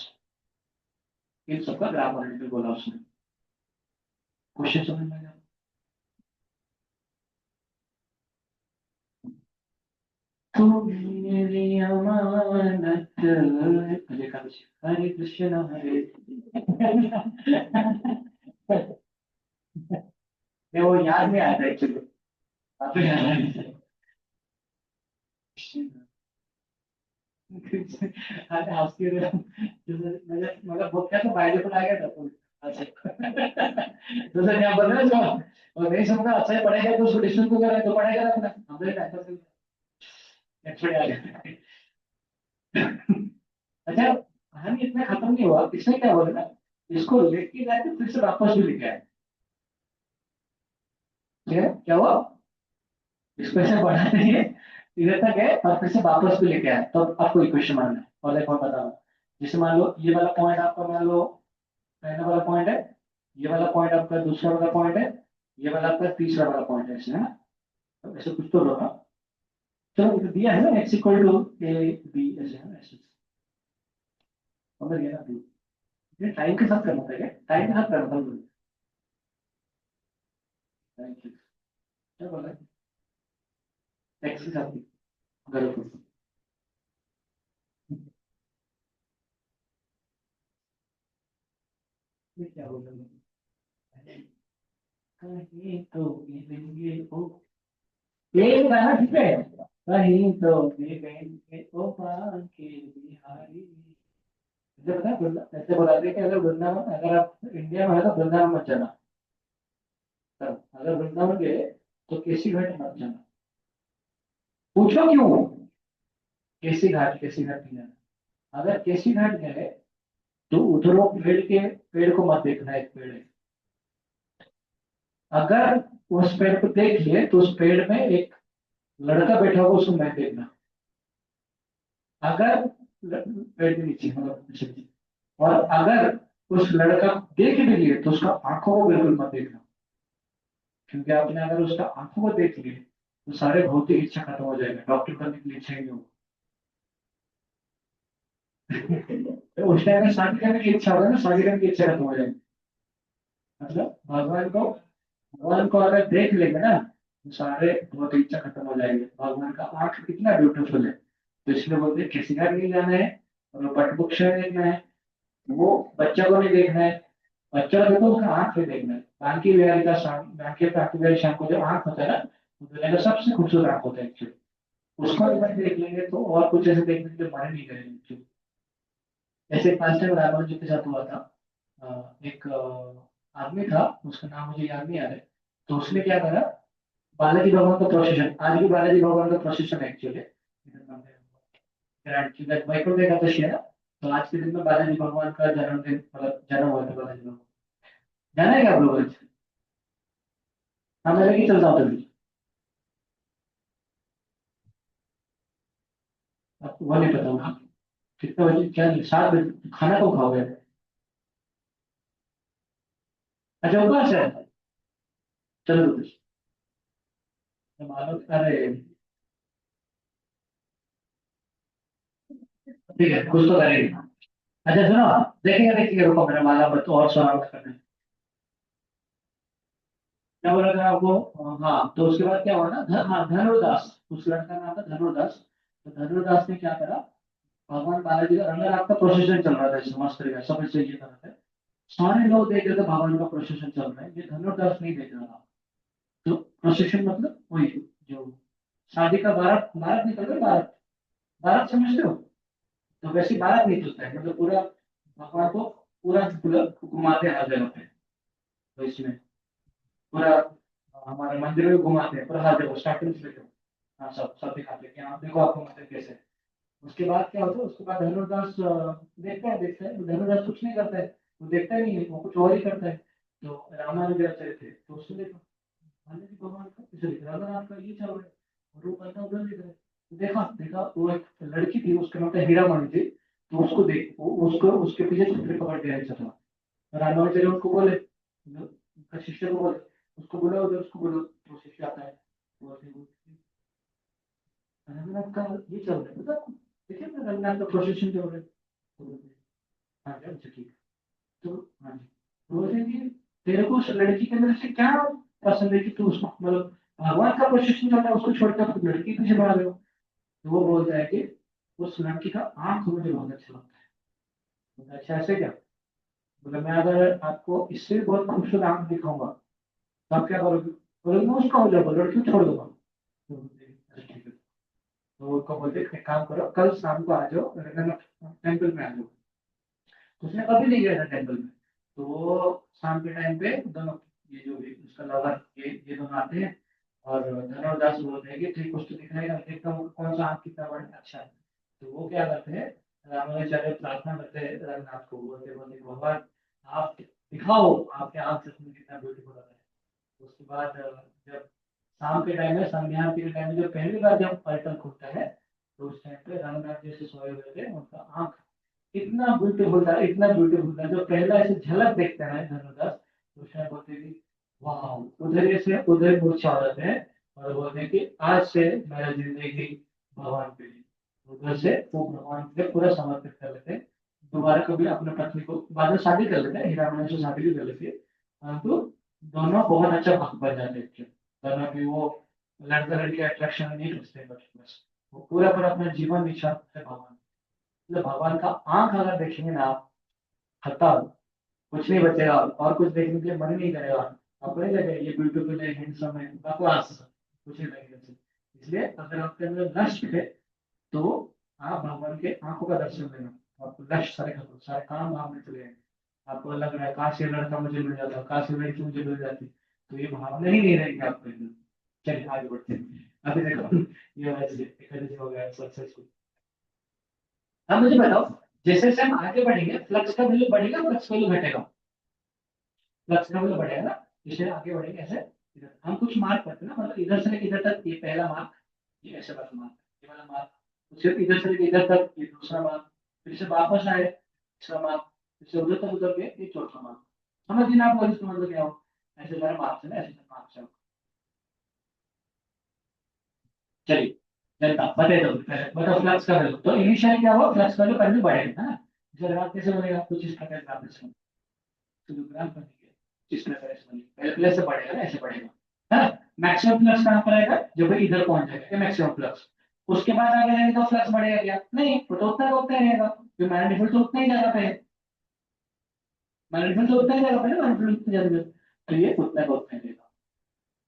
इन सबका ग्राफ बनाने बोला उसने। क्वेश्चन समझ में आया। तू मेरी अमानत, लिखा कुछ हरे कृष्ण हरे। ये वो याद नहीं आता एक्चुअली, आपको याद नहीं। अरे आपके मतलब वो क्या तो बाइबल पढ़ा गया था तो अच्छा। तो सर यहाँ बोल रहे हैं जो वो नहीं समझा अच्छा ही पढ़ेगा तो उसको डिस्कस को करें तो पढ़ेगा ना अपना हमने टाइम पास एक्चुअली आ गया। अच्छा, कहानी इतना खत्म नहीं हुआ, इसमें क्या बोले ना, इसको लेके जाके फिर से वापस भी लेके आए। ठीक है, क्या हुआ, इसको ऐसे बढ़ाते हैं इधर तक है और फिर से वापस भी लेके आए, तो आपको इक्वेशन मानना है और एक और बताओ। जैसे मान लो ये वाला पॉइंट आपका मान लो पहला वाला पॉइंट है, ये वाला पॉइंट आपका दूसरा वाला पॉइंट है, ये वाला आपका तीसरा वाला पॉइंट है, ऐसे है ना। तो ऐसे कुछ तो होगा। चलो ये दिया है ना X equal to A B ऐसे है ना, ऐसे समझ गया ना। ये टाइम के साथ करना था क्या, टाइम के साथ करना था। Thank you. क्या बोला, एक्स के साथ गलत। ये क्या बोल रहा हूँ, कहीं तो मिलेंगे ओ, ये गाना ठीक है, कहीं तो मिलेंगे ओ पान के बिहारी। मुझे पता है ऐसे बुलाते हैं कि अगर वृंदावन, अगर आप इंडिया में है तो वृंदावन मत जाना। अगर वृंदावन गए तो केसी घाट मत जाना। पूछो क्यों, केसी घाट नहीं जाना। अगर केसी घाट गए तो उधर वो पेड़ को मत देखना, एक पेड़ है। अगर उस पेड़ को देख लिए तो उस पेड़ में एक लड़का बैठा होगा, उसको मत देखना। अगर पेड़ के नीचे मतलब नीचे। और अगर उस लड़का देख भी लिए तो उसका आंखों को बिल्कुल मत देखना, क्योंकि आपने अगर उसका आंखों को देख लिए तो सारे भौतिक इच्छा खत्म हो जाएगा, डॉक्टर करने की इच्छा ही नहीं होगी। तो उस टाइम में शादी करने की इच्छा होगा ना, शादी करने की इच्छा खत्म हो जाएगी। मतलब भगवान को अगर देख लेंगे ना तो सारे भौतिक इच्छा खत्म हो जाएंगे। भगवान का आंख कितना ब्यूटीफुल है, तो इसलिए बोलते हैं किसी का नहीं जाना है और बटमुख से देखना है, वो बच्चा को नहीं देखना है। बच्चा को देखो उसका आंख से देखना है। बांकी बिहारी का शाम, बांकी बांकी बिहारी शाम को जो आंख होता है ना, वो दुनिया का सबसे खूबसूरत आंख होता है एक्चुअली। उसको एक बार देख लेंगे तो और कुछ ऐसे देखने के लिए मन नहीं करेंगे। ऐसे पास टाइम रामानुज जी के साथ हुआ था। एक आदमी था, उसका नाम मुझे याद नहीं आ रहा है। तो उसने क्या करा, बालाजी भगवान का प्रोसेशन, आज भी बालाजी भगवान का प्रोसेशन एक्चुअली वैकुंठ एकादशी है ना, तो आज के दिन में बालाजी भगवान का जन्मदिन, मतलब जन्म हुआ था बालाजी भगवान। जाना है क्या आप लोग आज? हाँ, मैं लेके चलता हूँ तभी। आपको वो नहीं पता होगा कितने बजे, क्या 7 बजे खाना कब खाओगे? अच्छा, उपवास है। चलो रुको, मैं मालूम, अरे ठीक है, कुछ तो करेंगे। अच्छा सुनो, देखेंगे देखेंगे, रुको मेरा माला बत और सवाल करना है। क्या बोला था आपको? हाँ, तो उसके बाद क्या हुआ ना, हाँ धनुर्दास, उस लड़का का नाम था धनुर्दास। तो धनुर्दास ने क्या करा, भगवान बालाजी का रंगराग का प्रोसेशन चल रहा था, इसमें मस्त तरीके से, सब इससे ये कर रहे थे। सारे लोग देख रहे थे भगवान का प्रोसेशन चल रहा है, ये धनुर्दास नहीं देख रहा था। तो प्रोसेशन मतलब वही, जो शादी का बारात, बारात निकल रहा है, बारात, बारात समझते हो? तो वैसे बारात निकलता है, मतलब पूरा भगवान को पूरा पूरा घुमाते हैं हर जगह पे। तो इसमें पूरा हमारे मंदिर में घुमाते हैं, पूरा हर जगह स्टार्टिंग से लेकर, हाँ सब सब दिखाते हैं कि हाँ देखो आपको मंदिर कैसे है। उसके बाद क्या होता है, उसके बाद धनुर्दास देखता है धनुर्दास कुछ नहीं करता है, वो देखता ही नहीं है, वो कुछ और ही करता है। तो रामानुज चरित्र थे, तो उसने देखा बालाजी भगवान का इसे रघुनाथ का ये चल रहा है, और वो बंदा उधर देख रहा है। तो देखा देखा, वो एक लड़की थी, उसका नाम था हीरामणि थी, तो उसको देख उसको उसके पीछे छुपे पकड़ के चल रहा। रामानुज उसको बोले, उनका शिष्य को बोले, उसको बोला उधर, उसको बोलो, तो शिष्य आता है। वो रघुनाथ का ये चल रहा है, मतलब देखिए ना, रघुनाथ का प्रोसेशन जो हो रहा है। तो बोलते हैं, हाँ क्या, अच्छा ठीक है। तो हाँ जी, तो बोलते हैं कि तेरे को उस लड़की के अंदर से क्या पसंद है कि तू उसको, मतलब भगवान का प्रोसेशन चल रहा है, उसको छोड़कर आप लड़की के पीछे भाग रहे हो। तो वो बोलता है कि उस लड़की का आंख मुझे बहुत अच्छा लगता है। बोला, अच्छा ऐसे क्या? बोला, मैं अगर आपको इससे भी बहुत खूबसूरत आंख दिखाऊंगा तो आप क्या करोगे? बोले, मैं उसका हो जाऊंगा, लड़की को छोड़ दूंगा। तो बोलते हैं, अच्छा ठीक है। तो उसको बोलते हैं, एक काम करो, कल शाम को आ जाओ, टेम्पल में आ जाओ। तो उसने कभी नहीं गया था टेम्पल में। तो वो शाम के टाइम पे दोनों, ये जो भी उसका लवर, ये दोनों आते हैं। और धनुर्दास बोलते हैं कि ठीक, कुछ तो दिखाएगा, देखता हूँ कौन सा आंख कितना बड़ा अच्छा है। तो वो क्या करते हैं, रामानुजाचार्य प्रार्थना करते हैं रघुनाथ को, बोलते बोलते भगवान आप दिखाओ आपके आंख से तुम्हें कितना ब्यूटीफुल लग रहा है। उसके बाद जब शाम के टाइम में, संध्या आरती के टाइम में, जब पहली बार जब पर्यटन खुलता है, तो उस टाइम पे रघुनाथ जैसे सोए हुए थे, उनका आंख इतना ब्यूटीफुल था, इतना ब्यूटीफुल था, जो पहला ऐसे झलक देखते हैं धनुर्दास, तो शायद बोलते हैं कि वाह, उधर से उधर मूर्छा हो जाते हैं। और बोलते हैं कि आज से मेरा जिंदगी भगवान पे है। उधर से वो भगवान पे पूरा समर्पित कर लेते हैं। दोबारा कभी अपने पत्नी को बाद में शादी कर लेते हैं, हीरा से शादी भी कर लेती है, परंतु दोनों बहुत अच्छा भक्त बन जाते हैं। दोनों की वो लड़का लड़की अट्रैक्शन नहीं रखते, बस वो पूरा पूरा अपना जीवन निछावर है भगवान। मतलब भगवान का आंख अगर देखेंगे ना आप, खत्म, कुछ नहीं बचेगा, और कुछ देखने के लिए मन ही नहीं करेगा। अपने जगह ये ब्यूटीफुल है, हैंडसम है, बकवास, कुछ नहीं लगेगा। इसलिए अगर आपके अंदर लक्ष्य है, तो आप भगवान के आंखों का दर्शन लेना, आपको लक्ष्य सारे खत्म, सारे काम भावने चले जाएंगे। आपको लग रहा है काश ये लड़का मुझे मिल जाता, काश ये लड़की मुझे मिल जाती, तो ये भावना ही नहीं रहेगी आपके अंदर। चलिए आगे बढ़ते हैं। अभी देखो, ये वैसे एकादशी हो गया सक्सेसफुल। अब मुझे बताओ, जैसे जैसे हम आगे बढ़ेंगे, फ्लक्स का वैल्यू बढ़ेगा, फ्लक्स वैल्यू घटेगा? फ्लक्स का वैल्यू बढ़ेगा ना, जैसे आगे बढ़ेंगे ऐसे। इधर हम कुछ मार्क करते हैं ना, मतलब इधर से लेकर इधर तक ये पहला मार्क, ये ऐसे वाला मार्क, ये वाला मार्क, फिर इधर से लेकर इधर तक ये दूसरा मार्क, फिर से वापस आए तीसरा मार्क, फिर से उधर तक उधर के ये चौथा मार्क। समझ गए ना आप? इसका मतलब क्या हो, ऐसे सारे मार्क्स है ना, ऐसे मार्क्स है। चलिए, जनता बताइए, तो बताओ फ्लक्स का वैल्यू, तो इनिशियल क्या हुआ, फ्लक्स का वैल्यू पहले बढ़ेगा, है ना? जब ग्राफ कैसे बनेगा, कुछ इस प्रकार ग्राफ से, तो जो ग्राफ बनेगा इस प्रकार से बनेगा, पहले प्लस से बढ़ेगा ना, ऐसे बढ़ेगा, है ना? मैक्सिमम फ्लक्स कहाँ पर आएगा, जब ये इधर पहुंच जाएगा, ये मैक्सिमम फ्लक्स। उसके बाद आगे जाएंगे तो फ्लक्स बढ़ेगा क्या? नहीं, वो तो उतना का उतना ही रहेगा, जो मैग्नेटिक तो उतना ही जगह पे है, मैग्नेटिक तो उतना ही जगह पे है, मैग्नेटिक उतनी जगह पे, तो ये उतना का उतना ही रहेगा।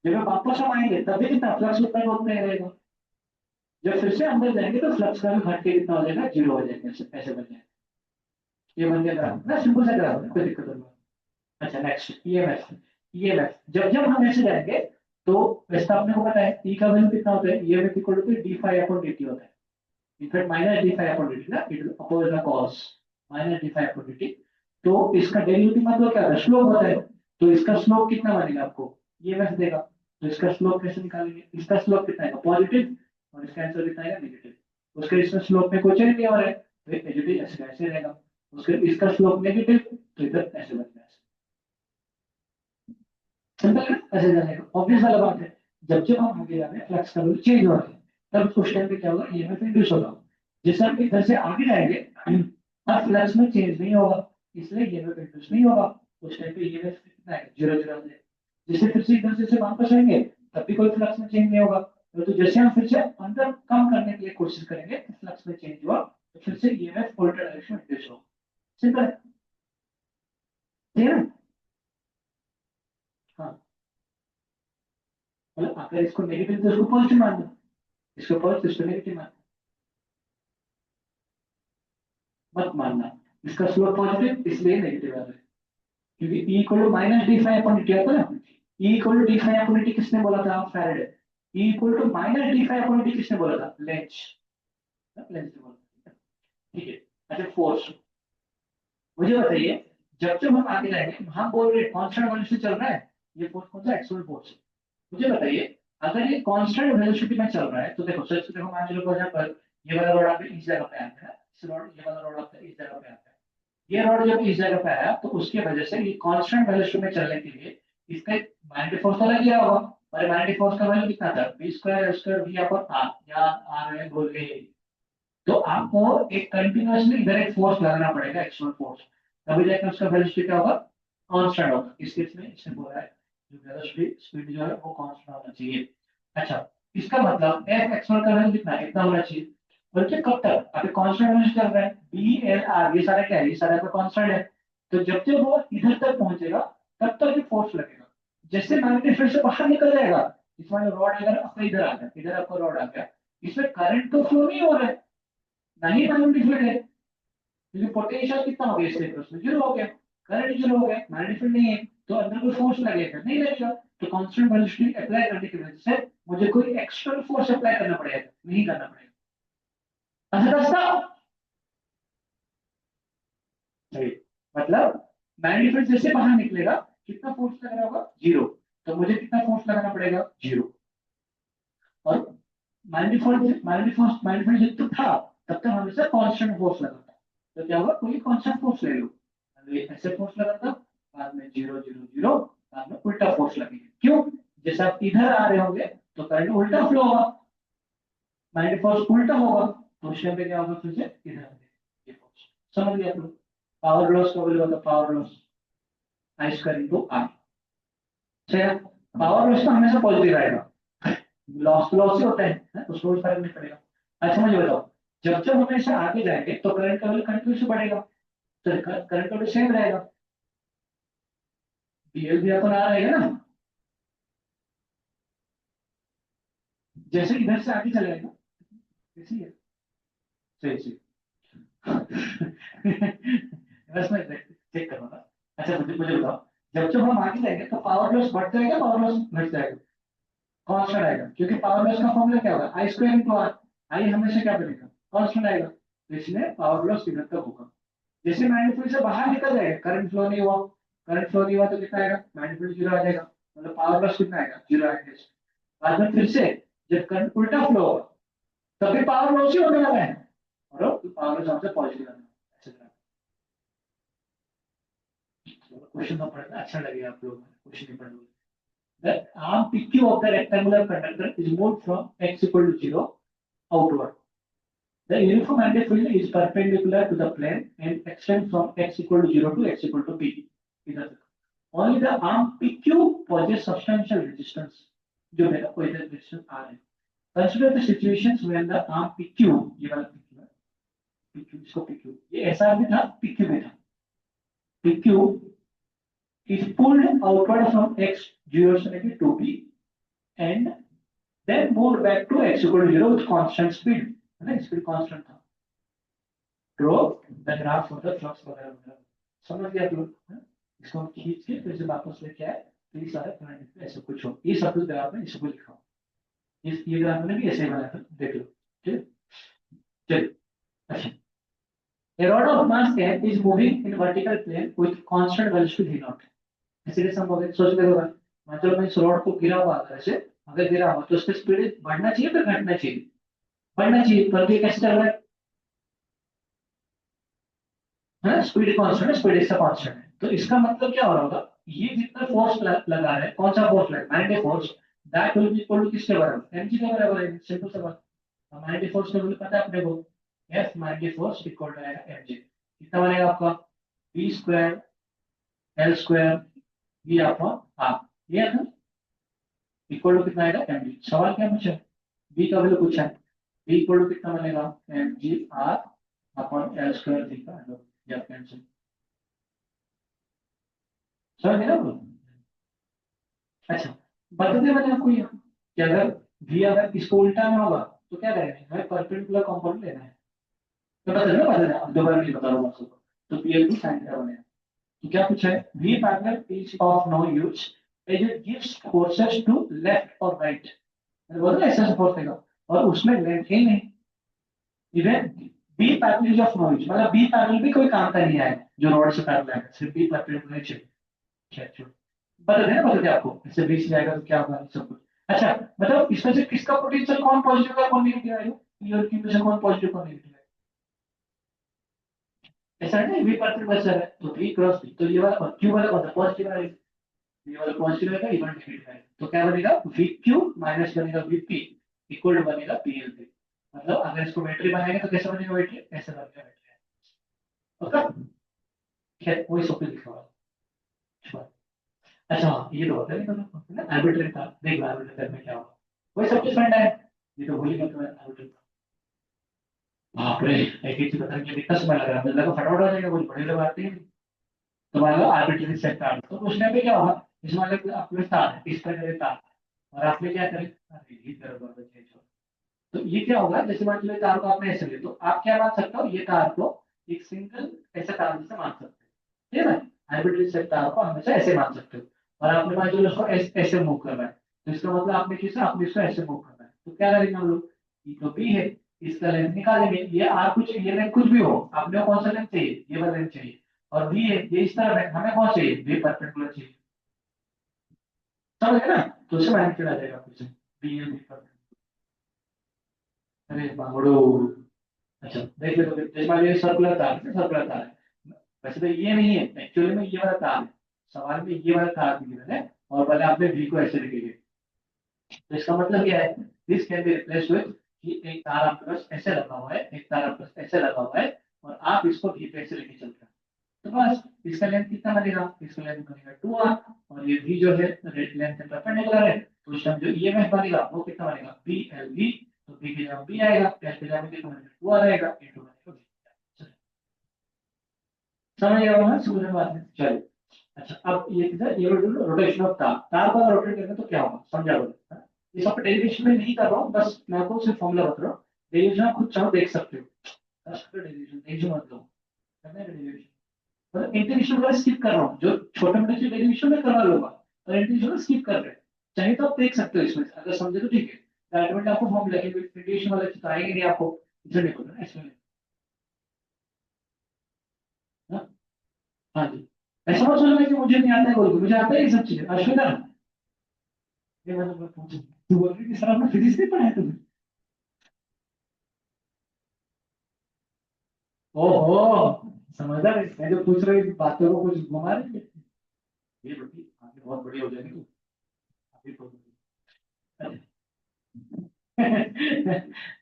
जब वापस हम आएंगे तब भी कितना फ्लक्स उतना का उतना ही रहेगा। जब फिर से अंदर जाएंगे तो फ्लक्स का भी घट के कितना हो जाएगा, जीरो हो जाएगा, ऐसे ऐसे बन जाएगा। ये बन गया ग्राफ ना, सिंपल सा ग्राफ है, कोई दिक्कत नहीं। अच्छा नेक्स्ट ईएमएफ। ईएमएफ जब जब हम ऐसे जाएंगे तो वैसे तो आपने को पता है ई का वैल्यू कितना होता है, EMF equal to D phi upon D T होता है। In fact minus D phi upon D T ना, it will oppose the cause minus D phi upon D T. तो इसका डेरिवेटिव मतलब क्या होता है, स्लोप होता है। तो इसका स्लोप कितना बनेगा आपको, ईएमएफ देगा। तो इसका स्लोप कैसे निकालेंगे, इसका स्लोप कितना है पॉजिटिव, और इसका आंसर कितना है नेगेटिव। उसके इसमें स्लोप में कोई चेंज नहीं हो रहा है तो एच ऐसे ऐसे रहेगा। उसके इसका स्लोप नेगेटिव तो इधर ऐसे बनना है। सिंपल है, ऐसे जाएगा, ऑब्वियस वाला बात है। जब जब हम आगे जा रहे हैं फ्लक्स का वैल्यू चेंज हो रहा है, तब उस टाइम पे क्या होगा, ईएमएफ इंड्यूस होगा। जैसे हम इधर से आगे जाएंगे अब फ्लक्स में चेंज नहीं होगा, इसलिए ईएमएफ इंड्यूस नहीं होगा। उस टाइम पे ईएमएफ कितना है, जीरो जीरो हो जाएगा। जैसे फिर से इधर से वापस आएंगे तब भी कोई फ्लक्स में चेंज नहीं होगा। तो जैसे हम फिर से अंदर कम करने की कोशिश करेंगे तो फ्लक्स में चेंज हुआ, तो फिर से ईएमएफ उल्टा डायरेक्शन में इंड्यूस होगा। सिंपल है, ठीक है ना? हाँ, मतलब अगर इसको नेगेटिव तो इसको पॉजिटिव मान दो, इसको पॉजिटिव इसको नेगेटिव मान, मत मानना। इसका स्लोप पॉजिटिव इसलिए नेगेटिव आ रहा है, क्योंकि E equal to minus D phi upon D आता है ना। E equal to D phi upon D किसने बोला था, Faraday. E equal to minus D phi upon D किसने बोला था, लेंज। लेंज ने बोला था, ठीक है। अच्छा फोर्स, मुझे बताइए, जब जब हम आगे जाएंगे हम बोल रहे कांस्टेंट वेलोसिटी चल रहा है, ये फोर्स कौन सा, एक्चुअल फोर्स। मुझे बताइए, अगर ये कांस्टेंट वेलोसिटी में चल रहा है तो देखो सच देखो, मान लो फॉर एग्जांपल ये वाला रोड आपके इस जगह पे आता है, इस रोड ये वाला रोड आपका इस जगह पे आता है। ये रोड जब इस जगह पे आया तो उसकी वजह से ये कांस्टेंट वेलोसिटी में चलने के लिए इसका एक मैग्नेटिक फोर्स तो लग गया होगा। और मैग्नेटिक फोर्स का वैल्यू कितना था, B square square V upon R, या आर है बोल गए। तो आपको एक कंटिन्यूअसली इधर एक फोर्स लगाना पड़ेगा, एक्सटर्नल फोर्स, तभी जाकर उसका वेलोसिटी क्या होगा, कांस्टेंट होगा। इस केस में इसने बोला है जो वेलोसिटी स्पीड जो है वो कांस्टेंट होना चाहिए। अच्छा, इसका मतलब एफ एक्सटर्नल का वैल्यू कितना है, इतना होना चाहिए। बल्कि कब तक, अभी कांस्टेंट वेलोसिटी चल रहा है, बी एल आर ये सारा क्या है, ये सारा तो कांस्टेंट है। तो जब जब वो इधर तक पहुंचेगा तब तक ये फोर्स लगेगा। जैसे मैग्नेटिक फील्ड से बाहर निकल जाएगा, इसमें रॉड अगर आपका इधर आ गया, इधर आपका रॉड आ गया, इसमें करंट तो फ्लो नहीं हो रहा है, नहीं मैग्नेटिक फील्ड है, क्योंकि पोटेंशियल कितना हो गया इसके क्रॉस में, जीरो हो गया। करंट जीरो हो गया, मैग्नेटिक फील्ड नहीं है, तो अंदर कोई फोर्स लगेगा नहीं लगेगा। तो कांस्टेंट वेलोसिटी अप्लाई करने की वजह से मुझे कोई एक्सटर्नल फोर्स अप्लाई करना पड़ेगा, नहीं करना पड़ेगा। अच्छा रास्ता सही, मतलब मैग्नेटिक फील्ड जैसे बाहर निकलेगा कितना फोर्स लग रहा होगा, जीरो। तो मुझे कितना फोर्स लगाना पड़ेगा, जीरो। और मैग्नेटिक फील्ड जब तक था तब तक हमेशा कांस्टेंट फोर्स लगा था। तो क्या होगा, कोई कांस्टेंट फोर्स ले लो, पहले ऐसे फोर्स लगा था, बाद में जीरो जीरो जीरो, बाद में उल्टा फोर्स लगेगा। क्यों, जैसे आप इधर आ रहे होंगे तो करंट उल्टा फ्लो होगा, मैग्नेटिक फोर्स उल्टा होगा, तो उस टाइम पे क्या होगा, फिर से इधर आएगा ये फोर्स। समझ गए आप लोग। पावर लॉस का वैल्यू होता है power loss, I square into R. ठीक, पावर लॉस तो हमेशा पॉजिटिव आएगा, लॉस तो लॉस ही होता है, उसको कोई फर्क नहीं पड़ेगा। अच्छा मुझे बताओ, जब जब हम ऐसे आगे जाएंगे तो करंट का वैल्यू कंटिन्यू से बढ़ेगा, तो करंट का वैल्यू सेम रहेगा, डीएल भी अपन आ रहेगा ना। जैसे इधर से आगे चलेगा, इसी है, सही सही। बस मैं चेक कर रहा था। अच्छा मुझे मुझे बताओ, जब जब हम आगे जाएंगे तो पावर लॉस बढ़ जाएगा, पावर लॉस घट जाएगा, कांस्टेंट आएगा, क्योंकि पावर लॉस का फॉर्मूला क्या होगा, आई स्क्वायर इंटू आर। आई हमेशा क्या बनेगा, कांस्टेंट आएगा, तो इसलिए पावर लॉस इधर तक होगा। जैसे मैग्नेटिक से बाहर निकल जाएगा, करंट फ्लो नहीं हुआ, करंट फ्लो नहीं हुआ तो कितना आएगा, मैग्नेटिक जीरो आ जाएगा, मतलब पावर लॉस कितना आएगा, जीरो आएगा। बाद में फिर से जब करंट उल्टा फ्लो होगा तभी पावर लॉस ही होने वाला है, और पावर लॉस हमसे पॉजिटिव आना है। क्वेश्चन का पढ़ना अच्छा लगेगा आप लोग, क्वेश्चन नहीं पढ़ोगे। The arm PQ of the rectangular conductor is moved from x equal to 0 outward. The uniform magnetic field is perpendicular to the plane and extends from x equal to 0 to x equal to p. Only the arm PQ possesses substantial resistance. जो मेरा कोई resistance R है. Consider the situations when the arm PQ, ये वाला PQ है, PQ इसको PQ, ये SR में था, PQ में था. PQ is pulled outward from x 0 से लेके 2p and then moved back to x equal to 0 with constant speed, है ना, स्पीड कांस्टेंट था। Draw the graph for the flux वगैरह वगैरह, समझ गया आप लोग, इसको हम खींच के फिर से वापस लेके आए तो ये सारा करंट ऐसा कुछ हो, ये सब कुछ ग्राफ में इसको लिखा हो, इस ये ग्राफ में भी ऐसे बनाया था, देख लो। ठीक है, चलिए। अच्छा, a rod of mass m is moving in vertical plane with constant velocity v naught। इसीलिए संभव है, सोच देखो भाई, मतलब मैं इस रॉड को गिरा हुआ अगर ऐसे, अगर गिरा हुआ तो उसकी स्पीड बढ़ना चाहिए फिर घटना चाहिए, बढ़ना चाहिए, पर ये कैसे चल रहा है ना, स्पीड कांस्टेंट है, स्पीड इसका कांस्टेंट है, तो इसका मतलब क्या हो रहा होगा, ये जितना फोर्स लगा है, कौन सा फोर्स लगा, magnetic force, that will be equal to किसके बराबर, mg के बराबर है, सिंपल सा बात। मैग्नेटिक फोर्स का पता है अपने को, F magnetic force equal to आएगा mg, कितना बनेगा आपका, v square L square B upon R, ये है ना, इक्वल टू कितना आएगा mg। सवाल क्या पूछा है, बी का वैल्यू पूछा है, बी इक्वल टू कितना बनेगा, mg R upon L square B का, या कैंसिल, समझ गया ना। अच्छा, बताते मैंने आपको ये कि अगर भी अगर इसको उल्टा में होगा तो क्या करेंगे, हमें परपेंडिकुलर कंपाउंड लेना है, तो बता देना अब दोबारा नहीं बता रहा हूँ आपको, तो पीएल की साइन क्या बनेगा, तो क्या पूछा है, V parallel is of no use as it gives forces to left और राइट, मैंने बोला ऐसा फोर्स देगा और उसमें लेंथ ही नहीं, even B parallel is of no use, मतलब बी पैरेलल भी कोई काम का नहीं है, जो रॉड से पैरेलल है, सिर्फ बी परपेंडिकुलर चाहिए, बता देना, बता दे आपको, इससे बीच जाएगा तो क्या होगा सब कुछ। अच्छा, मतलब इसमें से किसका पोटेंशियल कौन पॉजिटिव है कौन नेगेटिव है, क्लियर की में से कौन पॉजिटिव कौन नेगेटिव है, ऐसा है ना, वी परपेंडिकुलर बचा है तो v क्रॉस v, तो ये वाला और q वाला कौन सा पॉजिटिव है, ये वाला पॉजिटिव है, ये वाला नेगेटिव है, तो क्या बनेगा vq माइनस बनेगा vp इक्वल टू बनेगा pl। मतलब अगर इसको बैटरी बनाएंगे तो कैसे बनेगा बैटरी, ऐसे बनेगा बैटरी, ओके, खैर वही सब कुछ लिखा हुआ है। अच्छा हाँ, ये तो होता है ना आर्बिट्रेट था, देख लो आर्बिट्रेट में क्या होगा, वही सब कुछ फंडा है, ये तो भूल ही मत आर्बिट्रेट। बाप रे, एक एक चीज बताने के लिए कितना समय लग रहा है, मुझे लगा फटाफट हो जाएगा, कुछ बड़ी लोग आते हैं, तो मान लो आर्बिट्रेट सेट तार, तो उस टाइम पे क्या होगा, इसमें मान लो आपके पास तार है, इस तरह का तार, और आपने क्या करें, अरे ये करो बाबा, चेंज हो, तो ये क्या होगा, जैसे मान लो तार को आपने ऐसे लिया, तो आप क्या मान सकते हो, ये तार को एक सिंगल ऐसा तार जैसे मान सकते हो, ठीक है ना, हाइब्रिड सेट तार को हमेशा ऐसे मान सकते हो, और आपने मान लो उसको ऐसे मूव करना है, तो इसका मतलब आपने किया आपने इसको ऐसे मूव करना है, तो क्या करेंगे हम लोग, ये तो बी है, इसका लेंथ निकालेंगे, ये आर कुछ ये लेंथ कुछ भी हो, आपने कौन सा लेंथ चाहिए, ये वाला लेंथ चाहिए, और बी है ये इस तरह है, हमें कौन चाहिए, बी परपेंडिकुलर चाहिए, समझ गए ना, तो उससे मैग्नीट्यूड आ जाएगा कुछ, बी है बी परपेंडिकुलर, अरे बाबड़ो, अच्छा देख लो, जैसे मान लीजिए सर्कुलर तार है, सर्कुलर तार है, वैसे तो ये नहीं है एक्चुअली में, ये वाला तार है, सवाल में ये वाला तार दिया है, और पहले आपने वी को ऐसे लिखेंगे, तो इसका मतलब क्या है, this can be replace with कि एक तार आपके पास ऐसे लगा हुआ है, एक तार आपके पास ऐसे लगा हुआ है, और आप इसको वी पे ऐसे लेके चल रहे हैं, तो बस इसका लेंथ कितना बनेगा, इसका लेंथ बनेगा 2r, और ये v जो है रेड लेंथ के परपेंडिकुलर है, तो उस टाइम जो ईएमएफ बनेगा वो कितना बनेगा, बी एल वी, तो बी की जगह बी आएगा, एल की जगह कितना बनेगा 2r आएगा, इनटू बनेगा v। समझ गया होगा समझ में बात है, चलिए। अच्छा, अब ये किधर, ये रोटेशन ऑफ तार, तार को रोटेट करेंगे तो क्या होगा, समझा बोले, ये सब डेरिवेशन में नहीं कर रहा हूँ, बस मैं आपको सिर्फ फॉर्मूला बता रहा हूँ, डेरिवेशन आप खुद चाहो देख सकते हो, डेरिवेशन टेंशन मत लो, करना है डेरिवेशन, मतलब इंटीग्रेशन वाला स्किप कर रहा हूँ, जो छोटे मोटे चीज डेरिवेशन में करवा लूंगा, और इंटीग्रेशन स्किप कर रहे हैं, चाहे तो आप देख सकते हो इसमें, अगर समझे तो ठीक है, अल्टीमेटली आपको फॉर्म लगेगा, इंटीग्रेशन वाला चीज तो आएगी नहीं आपको, इसे देखो ना इसमें, हाँ हाँ जी, ऐसा मत सोचना कि मुझे नहीं आता है, बोल के मुझे आता है ये सब चीजें, अश्विता, ये मतलब मैं पूछ, तू बोल रही थी सर आपने फिजिक्स नहीं पढ़ाया तुम्हें, ओहो, समझदार है, मैं जो पूछ रही बातों को कुछ घुमा रही है, ये बेटी आगे बहुत बड़ी हो जाएगी तू, अभी तो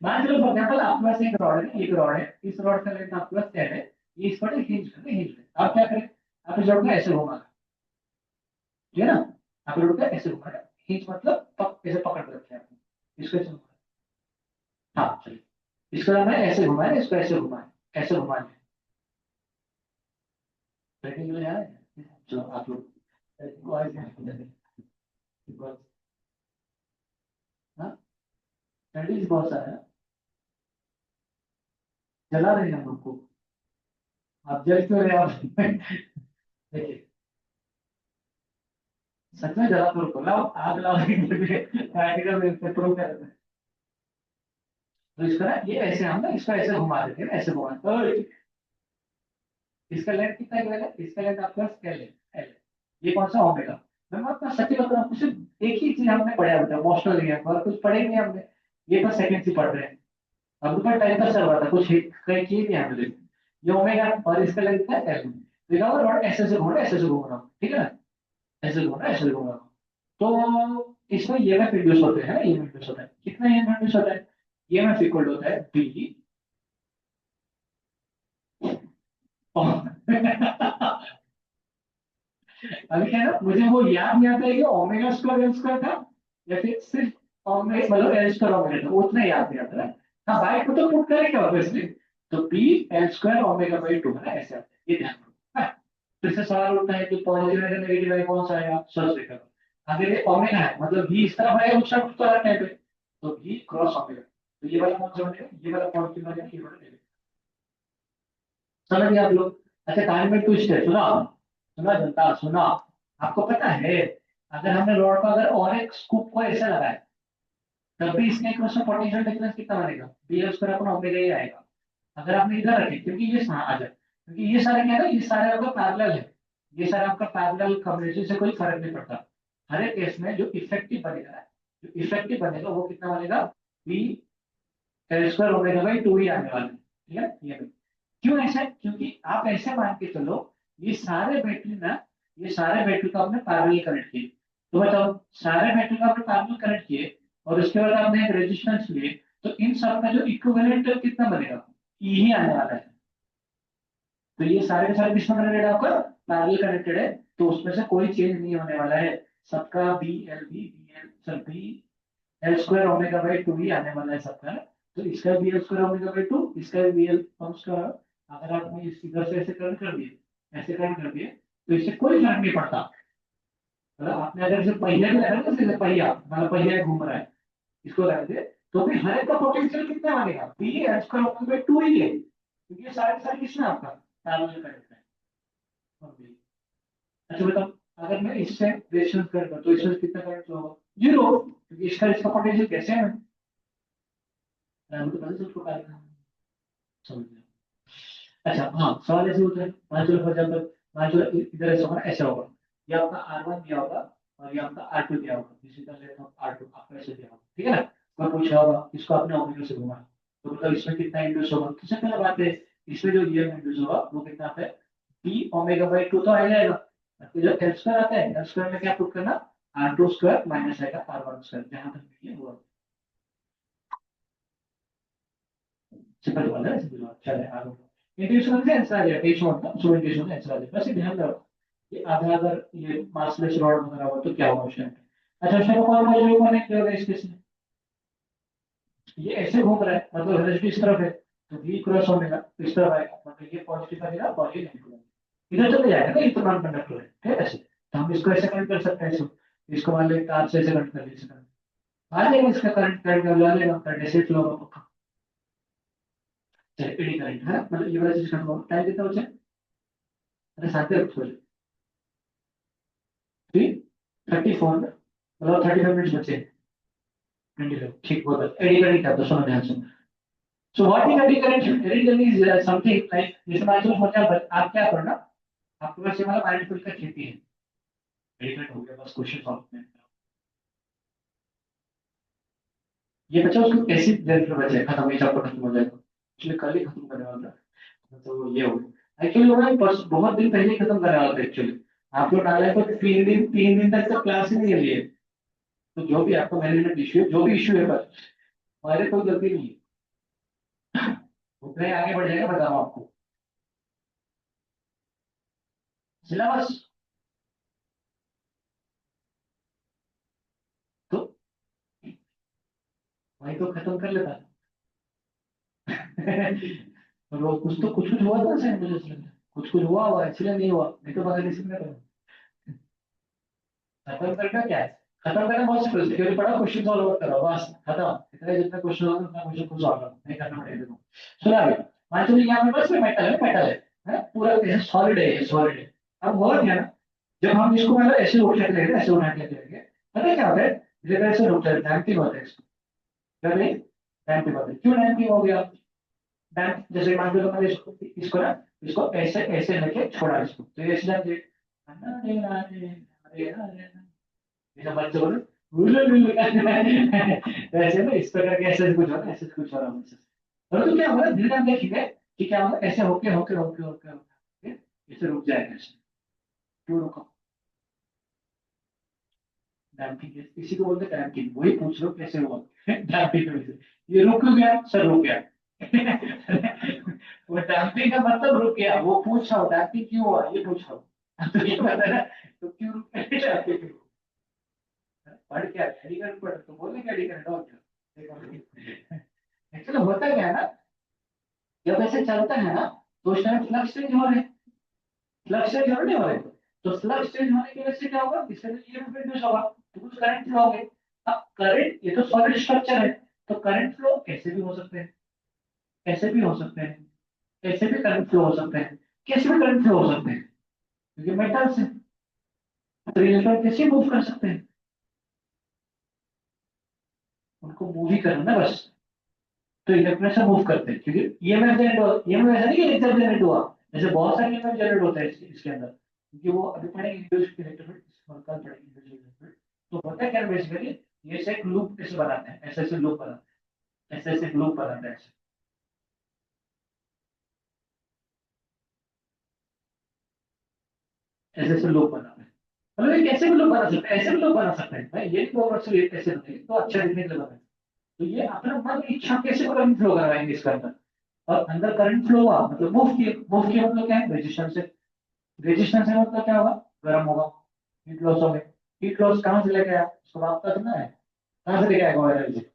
मान चलो फॉर एग्जांपल आपके पास एक रॉड है, एक रॉड है, इस रॉड का लेंथ आपके पास 10 है, ये इस पर हिंज करते हैं, हिंज है, आप क्या करें, आप इस रॉड को ऐसे घुमा, ठीक है ना, आप रॉड को ऐसे घुमा, हिंज मतलब ऐसे पकड़ के रखे आपने, इसको ऐसे घुमाया, हाँ चलिए, इसको हमने ऐसे घुमाया, इसको ऐसे घुमाया, ऐसे घुमाया, ट्रेकिंग में आ रहा है, चलो आप लोग को हाँ, स्टडीज बहुत सारा है, जला रहे हैं हम लोग को, आप जल क्यों रहे हैं आप देखिए, सच में जरा प्रूव करो, आग लाओ प्रैक्टिकल प्रूव कर देते हैं। तो इसका ना ये ऐसे हम ना इसको ऐसे घुमा देते हैं, ऐसे घुमा, तो इसका लेंथ कितना है, इसका लेंथ आपका एल है, एल। ये कौन सा ओमेगा। मैं आपका सच बता रहा हूँ, सिर्फ एक ही चीज हमने पढ़ा होता है मोशनल है और कुछ पढ़े नहीं हमने, ये तो सेकंड से पढ़ रहे हैं। अब तो टाइम पर चल रहा था, कुछ कहीं किए नहीं हमने। ये ओमेगा और इसका लेंथ कितना है, एल। देखा और ऐसे से घूम रहा है, ऐसे से घूम रहा हूँ, ठीक है ना, ऐसे घूम रहा है, ऐसे घूम रहा हूँ। तो इसमें ये में इंड्यूस होते हैं, ये में इंड्यूस होता है, कितना ये में इंड्यूस होता है, ये में इक्वल होता है बी। अभी क्या ना, मुझे वो याद नहीं आता है कि ओमेगा स्क्वायर एल स्क्वायर था या फिर सिर्फ ओमेगा मतलब एल स्क्वायर ओमेगा था, उतना याद नहीं आता है। हाँ बाई टू तो पुट करेंगे ऑब्वियसली, तो P L square omega by to है ना, ऐसे आता है, ये ध्यान रखो। हाँ, फिर से सवाल उठता है कि पॉजिटिव है नेगेटिव है, कौन सा आएगा, सर्च देखा। अगर ये ओमेगा है मतलब भी इस तरफ है, उस तरफ तो हर टाइम पे, तो भी क्रॉस ओमेगा, तो ये वाला कौन सा बनेगा, ये वाला पॉजिटिव बनेगा, ये वाला नेगेटिव। समझ गए आप लोग। अच्छा कहानी में ट्विस्ट है, सुना सुना जनता सुना। आपको पता है, अगर हमने रॉड का अगर और एक स्कूप को ऐसे लगाए, तब भी इसके क्रॉस में पोटेंशियल डिफरेंस कितना बनेगा, बी एल स्क्वायर अपना ओमेगा ही आएगा। अगर आपने इधर रखे, क्योंकि ये आ जाए, क्योंकि ये सारे क्या है ना, ये सारे आपका पैरेलल है, ये सारे आपका पैरेलल कम्युनिटी से कोई फर्क नहीं पड़ता। हर एक केस में जो इफेक्टिव बनेगा, जो इफेक्टिव बनेगा वो कितना बनेगा, B L square omega by two ही आने वाला है, ठीक है ये। क्यों ऐसा है? क्योंकि आप ऐसे मान के चलो, ये सारे बैटरी ना, ये सारे बैटरी को आपने पैरेलल कनेक्ट किए, तो बताओ सारे बैटरी को आपने पैरेलल कनेक्ट किए और उसके बाद आपने एक रेजिस्टेंस लिए, तो इन सब का जो इक्विवेलेंट कितना बनेगा, ई ही आने वाला है। तो ये सारे के सारे किसमें कनेक्टेड है आपका, पैरेलल कनेक्टेड है, तो उसमें से कोई चेंज नहीं होने वाला है, सबका B L sir B L square omega by two ही आने वाला है सबका। तो इसका B L square omega by two, इसका बी एल उसका, अगर आपने इस इधर से ऐसे कनेक्ट कर दिए, ऐसे कनेक्ट कर दिए, तो इससे कोई फर्क नहीं पड़ता। मतलब आपने अगर इसे पहिया भी लगा ना, जैसे पहिया मतलब पहिया घूम रहा है, इसको लगा दे, तो भी हर एक का पोटेंशियल कितना बनेगा, B L square omega by two ही है, क्योंकि ये सारे सारे किसमें आपका पैरेलल कनेक्ट है। अच्छा बताओ, अगर मैं इससे रेजिस्टेंस करूंगा तो इसमें कितना करंट होगा, जीरो, क्योंकि इसका इसका पोटेंशियल कैसे है, तो पता सबको पाएगा। समझ गया। अच्छा हाँ, सवाल ऐसे होता है, मान चलो फॉर एग्जाम्पल, मान चलो इधर ऐसा होगा, ऐसा होगा, ये आपका आर वन दिया होगा और ये आपका आर टू दिया होगा, जिस इधर लेता हूँ आर टू आपका ऐसे दिया होगा, ठीक है ना। कोई पूछा होगा इसको आपने ओमेगा से घुमा, तो मतलब इसमें कितना इंड्यूस होगा, तो सबसे पहले बात है, इसमें जो ईएम इंड्यूस होगा वो कितना है, पी ओमेगा बाई टू तो आ जाएगा। तो जो एल स्क्वायर आता है, एल स्क्वायर में क्या पुट करना, आर टू स्क्वायर माइनस आएगा आर वन स्क्वायर, जहां तक ये हुआ सिंपल वाला है, सिंपल वाला चले आगे। इंट्यूशन से आंसर आ जाएगा, एच नॉट का सो इंट्यूशन से आंसर आ जाएगा, बस ये ध्यान रखो कि आधा अगर ये मासलेस रॉड वगैरह हो तो क्या होगा उस टाइम पे। अच्छा उसमें कौन मॉड्यूल कनेक्ट होगा इस केस में, ये ऐसे घूम रहा है मतलब वेलोसिटी इस तरफ है, तो v क्रॉस ओमेगा इस तरफ आएगा, मतलब ये पॉजिटिव बनेगा पॉजिटिव नेगेटिव, इधर चले जाएगा ना, ये तो नॉन कंडक्टर है, ठीक है ऐसे, तो हम इसको ऐसे कनेक्ट कर सकते हैं, इसको मान लो तार से ऐसे कनेक्ट कर लीजिए, आ जाएगा इसका करंट, करंट कर लेगा, करंट ऐसे फ्लो होगा पक्का। चलिए एडी करंट है मतलब ये वाला चीज खत्म होगा, टाइम कितना बचा है, अरे साथ में रखो, 3:34 मतलब 35 मिनट्स बचे, 22 ठीक बहुत एडी करंट क्या, तो सुनो ध्यान से। So what is eddy current? Eddy current is something like जैसे मान लो मतलब आप क्या करो ना, आपके पास ये वाला मल्टीपल का खेती है, एडी करंट हो गया बस क्वेश्चन सॉल्व करना है। ये बच्चा उसको कैसे जनरेटर बचे खत्म, ये चैप्टर खत्म हो जाएगा, इसलिए कल ही खत्म करने वाला था, तो ये हो गया एक्चुअली वो बहुत दिन पहले ही खत्म करने वाला था एक्चुअली। आप लोग डाला है तो 3 दिन तक तो क्लास ही नहीं लिए, तो जो भी आपका मैनेजमेंट इश्यू है, जो भी इश्यू है बस, हमारे कोई गलती नहीं है, उतने आगे बढ़ जाएगा बता रहा हूँ आपको। सिलेबस तो वही तो खत्म कर लेता वो कुछ कुछ हुआ था सर, मुझे ऐसा लगता है कुछ कुछ हुआ हुआ इसलिए नहीं हुआ, नहीं तो बगैर इसी में खत्म करना क्या है, खत्म करना बहुत सिंपल, थ्योरी पढ़ा क्वेश्चन सॉल्व करो बस खत्म, इतने जितने क्वेश्चन होगा उतना क्वेश्चन खुद सॉल्व करो, नहीं करना पड़ेगा देखो। सुना अभी, मान चलो यहाँ पे बस में मेटल है, मेटल है पूरा सॉलिड है, सॉलिड है। अब हुआ क्या ना, जब हम इसको मतलब ऐसे उठा के लेंगे, ऐसे उठा के लेंगे, पता है क्या होता है, जब ऐसे रुक जाए डैम्पिंग होता है इसको, जब ये डैम्पिंग होता है, क्यों डैम्पिंग हो गया? डैम्प जैसे मान लो मैंने इसको ना, इसको ऐसे ऐसे लेके छोड़ा इसको, तो ये ऐसे जाके ये सब बच्चे बोले तो ऐसे ना इस प्रकार के ऐसे कुछ होता है, ऐसे कुछ हो रहा है। और तो क्या होगा, धीरे धीरे देखेंगे कि क्या होगा, ऐसे होके होके होके होके होके इसे रुक जाएगा ऐसे। क्यों रुका? डैम्पिंग, इसी को बोलते हैं डैम्पिंग, वही पूछ लो कैसे हुआ डैम्पिंग में से ये रुक क्यों गया सर, रुक गया वो डैम्पिंग का मतलब रुक गया, वो पूछ रहा हूँ डैम्पिंग क्यों हुआ ये पूछ रहा हूँ तो ये बता ना, तो क्यों रुक गया डैम्पिंग? पढ़ क्या एडिकर पढ़ तो बोलने क्या एडिकर डॉट एक्चुअली होता क्या है ना, जब ऐसे चलता है ना तो उस टाइम फ्लक्स चेंज हो रहे हैं, फ्लक्स चेंज हो नहीं हो रहे, तो फ्लक्स चेंज होने की वजह से क्या होगा, इससे ईएमएफ प्रोड्यूस होगा, तो कुछ करंट फ्लो होंगे। अब करंट, ये तो सॉलिड स्ट्रक्चर है, तो करंट फ्लो कैसे भी हो सकते हैं, कैसे भी हो सकते हैं, ऐसे भी करंट फ्लो हो सकते हैं, कैसे भी करंट फ्लो हो सकते हैं, क्योंकि मेटल्स है, तो इलेक्ट्रॉन कैसे मूव कर सकते हैं, उनको मूव ही करना ना बस, तो इलेक्ट्रॉन से मूव करते हैं, क्योंकि ईएमएफ जनरेट, ईएमएफ ऐसा नहीं कि एक जब जनरेट हुआ, जैसे बहुत सारे ईएमएफ जनरेट होता है इसके अंदर, क्योंकि वो अभी पढ़ेंगे इंड्यूस्ड इलेक्ट्रोफिल, कल पढ़ेंगे इंड्यूस्ड इलेक्ट्रोफिल। तो होता है क्या बेसिकली, ये से एक लूप कैसे बनाते हैं, ऐसे ऐसे लूप बनाते हैं, ऐसे ऐसे लूप बनाते हैं ऐसे, ऐसे ऐसे लूप बनाते हैं, मतलब ये कैसे भी लूप बना सकते हैं, ऐसे भी लूप बना सकते हैं भाई, ये नहीं बोल रहा ये कैसे बनेंगे तो अच्छा दिखने के लिए बनाए, तो ये अपना मन की इच्छा कैसे करंट फ्लो करवाएंगे इसके अंदर, और अंदर करंट फ्लो हुआ मतलब मूव किया मतलब क्या है, रेजिस्टेंस से, रेजिस्टेंस है मतलब क्या होगा, गर्म होगा, हीट लॉस हो गई, हीट लॉस कहाँ से लेके आया, उसको आपका करना है, कहाँ से लेके आएगा एनर्जी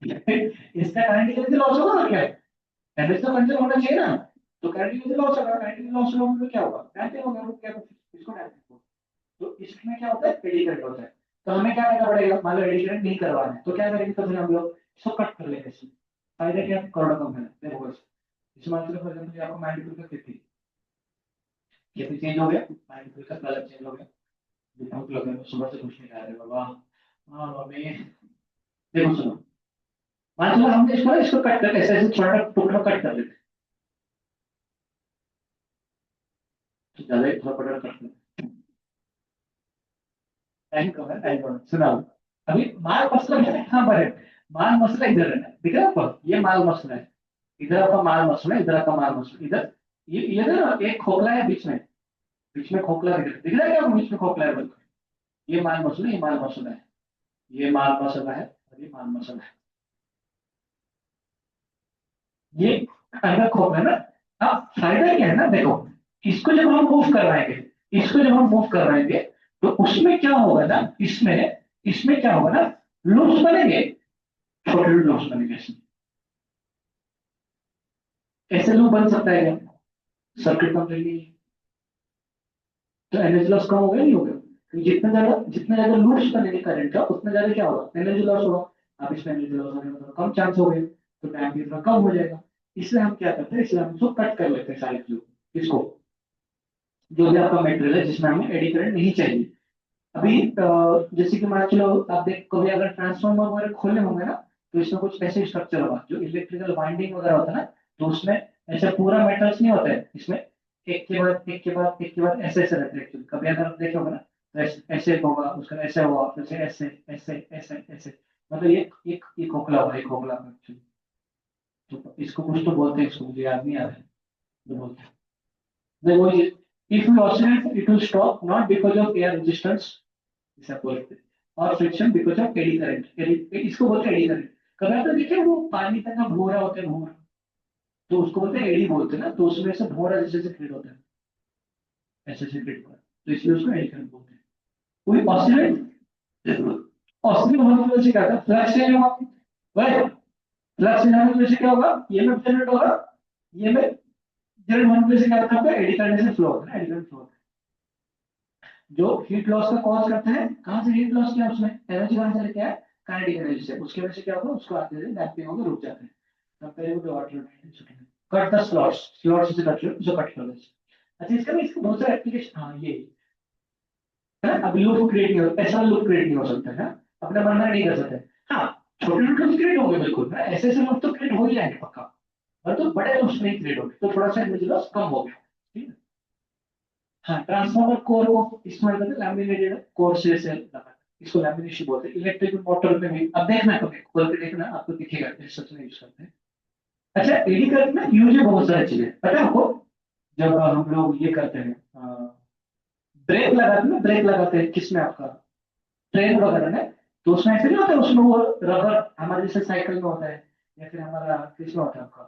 इसका करंट की वजह से लॉस होगा ना क्या, एनर्जी तो कंजर्व होना चाहिए ना, तो करंट की वजह से लॉस होगा, करंट की लॉस होगा मतलब क्या होगा, डैम्पिंग होगा, रुक गया तो इसको डैम्पिंग होगा, तो इसमें क्या होता है, एडी करंट होता है, तो हमें क्या करना पड़ेगा, मान लो एडी करंट नहीं करवाना है तो क्या करेंगे, तो फिर हम लोग इसको कट कर लेंगे, इसमें फायदा क्या, करोड़ कम है, देखो बस इस मान लो फॉर एग्जांपल आपको मल्टीपल का 50, ये भी चेंज हो गया, मल्टीपल का कलर चेंज हो गया, भूख लग रहा है सुबह से कुछ नहीं खा रहे बाबा, हाँ मम्मी, देखो सुनो, मान लो हमने इसको कट कर ऐसे ऐसे छोटा टुकड़ा कट कर लेते, तो ज्यादा ही थोड़ा बड़ा कट कर, टाइम कम है, टाइम कम है, सुनाओ, अभी माल मसला है कहाँ पर है, माल मसला इधर है, दिख रहा है आपको, ये माल मसला है, इधर आपका माल मसला है, इधर आपका माल मसला, इधर ये ना एक खोखला है बीच में खोखला दिख रहा है क्या आपको, बीच में खोखला है बिल्कुल, ये माल मसला, ये माल मसला है, ये माल मसला है और ये माल मसला है, ये अंदर खोप है ना। अब फायदा क्या है ना, देखो इसको जब हम मूव करवाएंगे, इसको जब हम मूव करवाएंगे तो उसमें क्या होगा ना, इसमें इसमें क्या होगा ना, लूप्स बनेंगे, छोटे लूप्स बनेंगे इसमें, ऐसे लूप बन सकता है क्या, सर्किट कंप्लीटली, तो एनर्जी लॉस कम हो गया नहीं हो गया, तो जितना ज्यादा लूप्स बनेंगे करंट का उतना ज्यादा क्या होगा, एनर्जी लॉस होगा, अब इसमें एनर्जी लॉस होने का कम चांस हो गए, तो टाइम भी इतना कम हो जाएगा, इसलिए हम क्या करते हैं, इसलिए हम इसको कट कर लेते हैं सारे लूप, इसको जो भी आपका मेटेरियल है जिसमें हमें एडी करंट नहीं चाहिए। अभी जैसे कि मान चलो आप देख कभी अगर ट्रांसफार्मर वगैरह खोले होंगे ना, तो इसमें कुछ ऐसे स्ट्रक्चर होगा जो इलेक्ट्रिकल वाइंडिंग वगैरह होता है ना, तो उसमें ऐसे पूरा मेटल्स नहीं होता है इसमें, एक के बाद एक के बाद एक के बाद ऐसे ऐसे रहते हैं actually। कभी अगर आप देखे होगे ना तो ऐसे होगा, उसका ऐसे होगा, फिर से ऐसे ऐसे ऐसे ऐसे, मतलब ये एक खोखला होगा, एक खोखला होगा actually। तो इसको कुछ तो बोलते हैं, इसको मुझे याद नहीं आ रहा है, जो बोलते हैं देखो ये, if you oscillate it will stop not because of air resistance, ऐसा बोलते हैं, और friction because of eddy current, इसको बोलते हैं एडी करंट। कभी तो देखिए वो पानी का भोरा होता है, भोरा, तो उसको बोलते हैं एडी बोलते हैं ना, तो उसमें से भोरा जैसे से क्रिएट होता है, ऐसे से क्रिएट होता है, तो इसलिए उसको एडी करंट बोलते हैं। कोई ऑसिलेट, ऑसिलेट होने की वजह से क्या होता है, फ्लक्स चेंज होगा, राइट, फ्लक्स चेंज होने की वजह से क्या होगा, ईएमएफ जनरेट होगा, ईएमएफ जनरेट होने की वजह से क्या होता है, एडी करंट से फ्लो होता है, एडी करंट फ्लो होता है, जो हीट लॉस का कॉज करते हैं, कहाँ से हीट लॉस किया उसमें, एनर्जी कहाँ से लेके आया, काइनेटिक एनर्जी से, उसकी वजह से क्या होगा, उसको आते हैं डैम्पिंग होकर रुक जाते हैं, compare to water, cut the slots, slots से कट लो, जो कट कर दो। अच्छा इसका भी, इसका बहुत सारे एप्लीकेशन, हाँ ये है ना। अब लूप क्रिएट नहीं हो, ऐसा लूप क्रिएट नहीं हो सकता है ना, अपने मन में नहीं कर सकते। हाँ, छोटे छोटे लूप क्रिएट होंगे बिल्कुल है, ऐसे ऐसे लूप तो क्रिएट हो ही जाएंगे पक्का, और तो बड़े लूप्स नहीं क्रिएट होंगे, तो थोड़ा सा विजिलेंस कम हो गया, ठीक है। हाँ, ट्रांसफार्मर कोर को इस्तेमाल करते हैं लैमिनेटेड कोर से लगा, इसको लैमिनेशन बोलते हैं। इलेक्ट्रिक मोटर में भी अब देखना, कभी खोल के देखना, आपको दिखेगा सच में यूज करते हैं। अच्छा, एडी करंट में यूज है बहुत सारी चीजें, पता है आपको। जब हम लोग ये करते हैं, ब्रेक लगाते हैं ना, ब्रेक लगाते हैं किसमें, आपका ट्रेन वगैरह में, तो उसमें ऐसे नहीं होता है, उसमें वो रबर हमारे जैसे साइकिल में होता है, या फिर हमारा किसमें होता है आपका,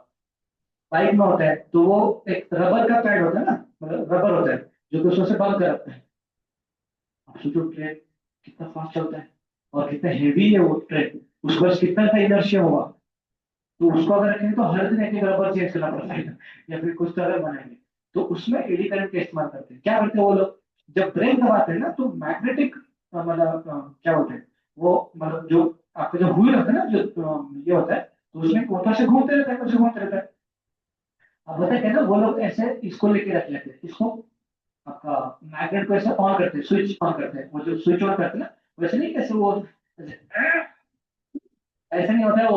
बाइक में होता है, तो वो एक रबर का पैड होता है ना, मतलब रबर होता है, जो कि उसमें से बंद कर रखते हैं। अब सोचो ट्रेन कितना फास्ट चलता है, और कितना हेवी है वो ट्रेन, उसके पास कितना का इनर्शिया होगा, तो उसको अगर रखेंगे तो हर दिन एक एक रबर चेंज करना पड़ता है, या फिर कुछ तो अगर बनाएंगे, तो उसमें एडी करंट का इस्तेमाल करते हैं। क्या करते हैं वो लोग, जब ब्रेक दबाते हैं ना, तो मैग्नेटिक मतलब क्या बोलते हैं वो, मतलब जो आपका जो व्हील होता है ना, जो ये होता है, तो उसमें ऊपर से घूमते रहता है, ऊपर से घूमते रहता है। अब पता है ना, वो लोग ऐसे इसको लेके रख लेते हैं, इसको आपका मैग्नेट को ऐसे ऑन करते हैं, स्विच ऑन करते हैं, वो जो स्विच ऑन करते हैं ना, वैसे नहीं, कैसे वो ऐसे नहीं होता है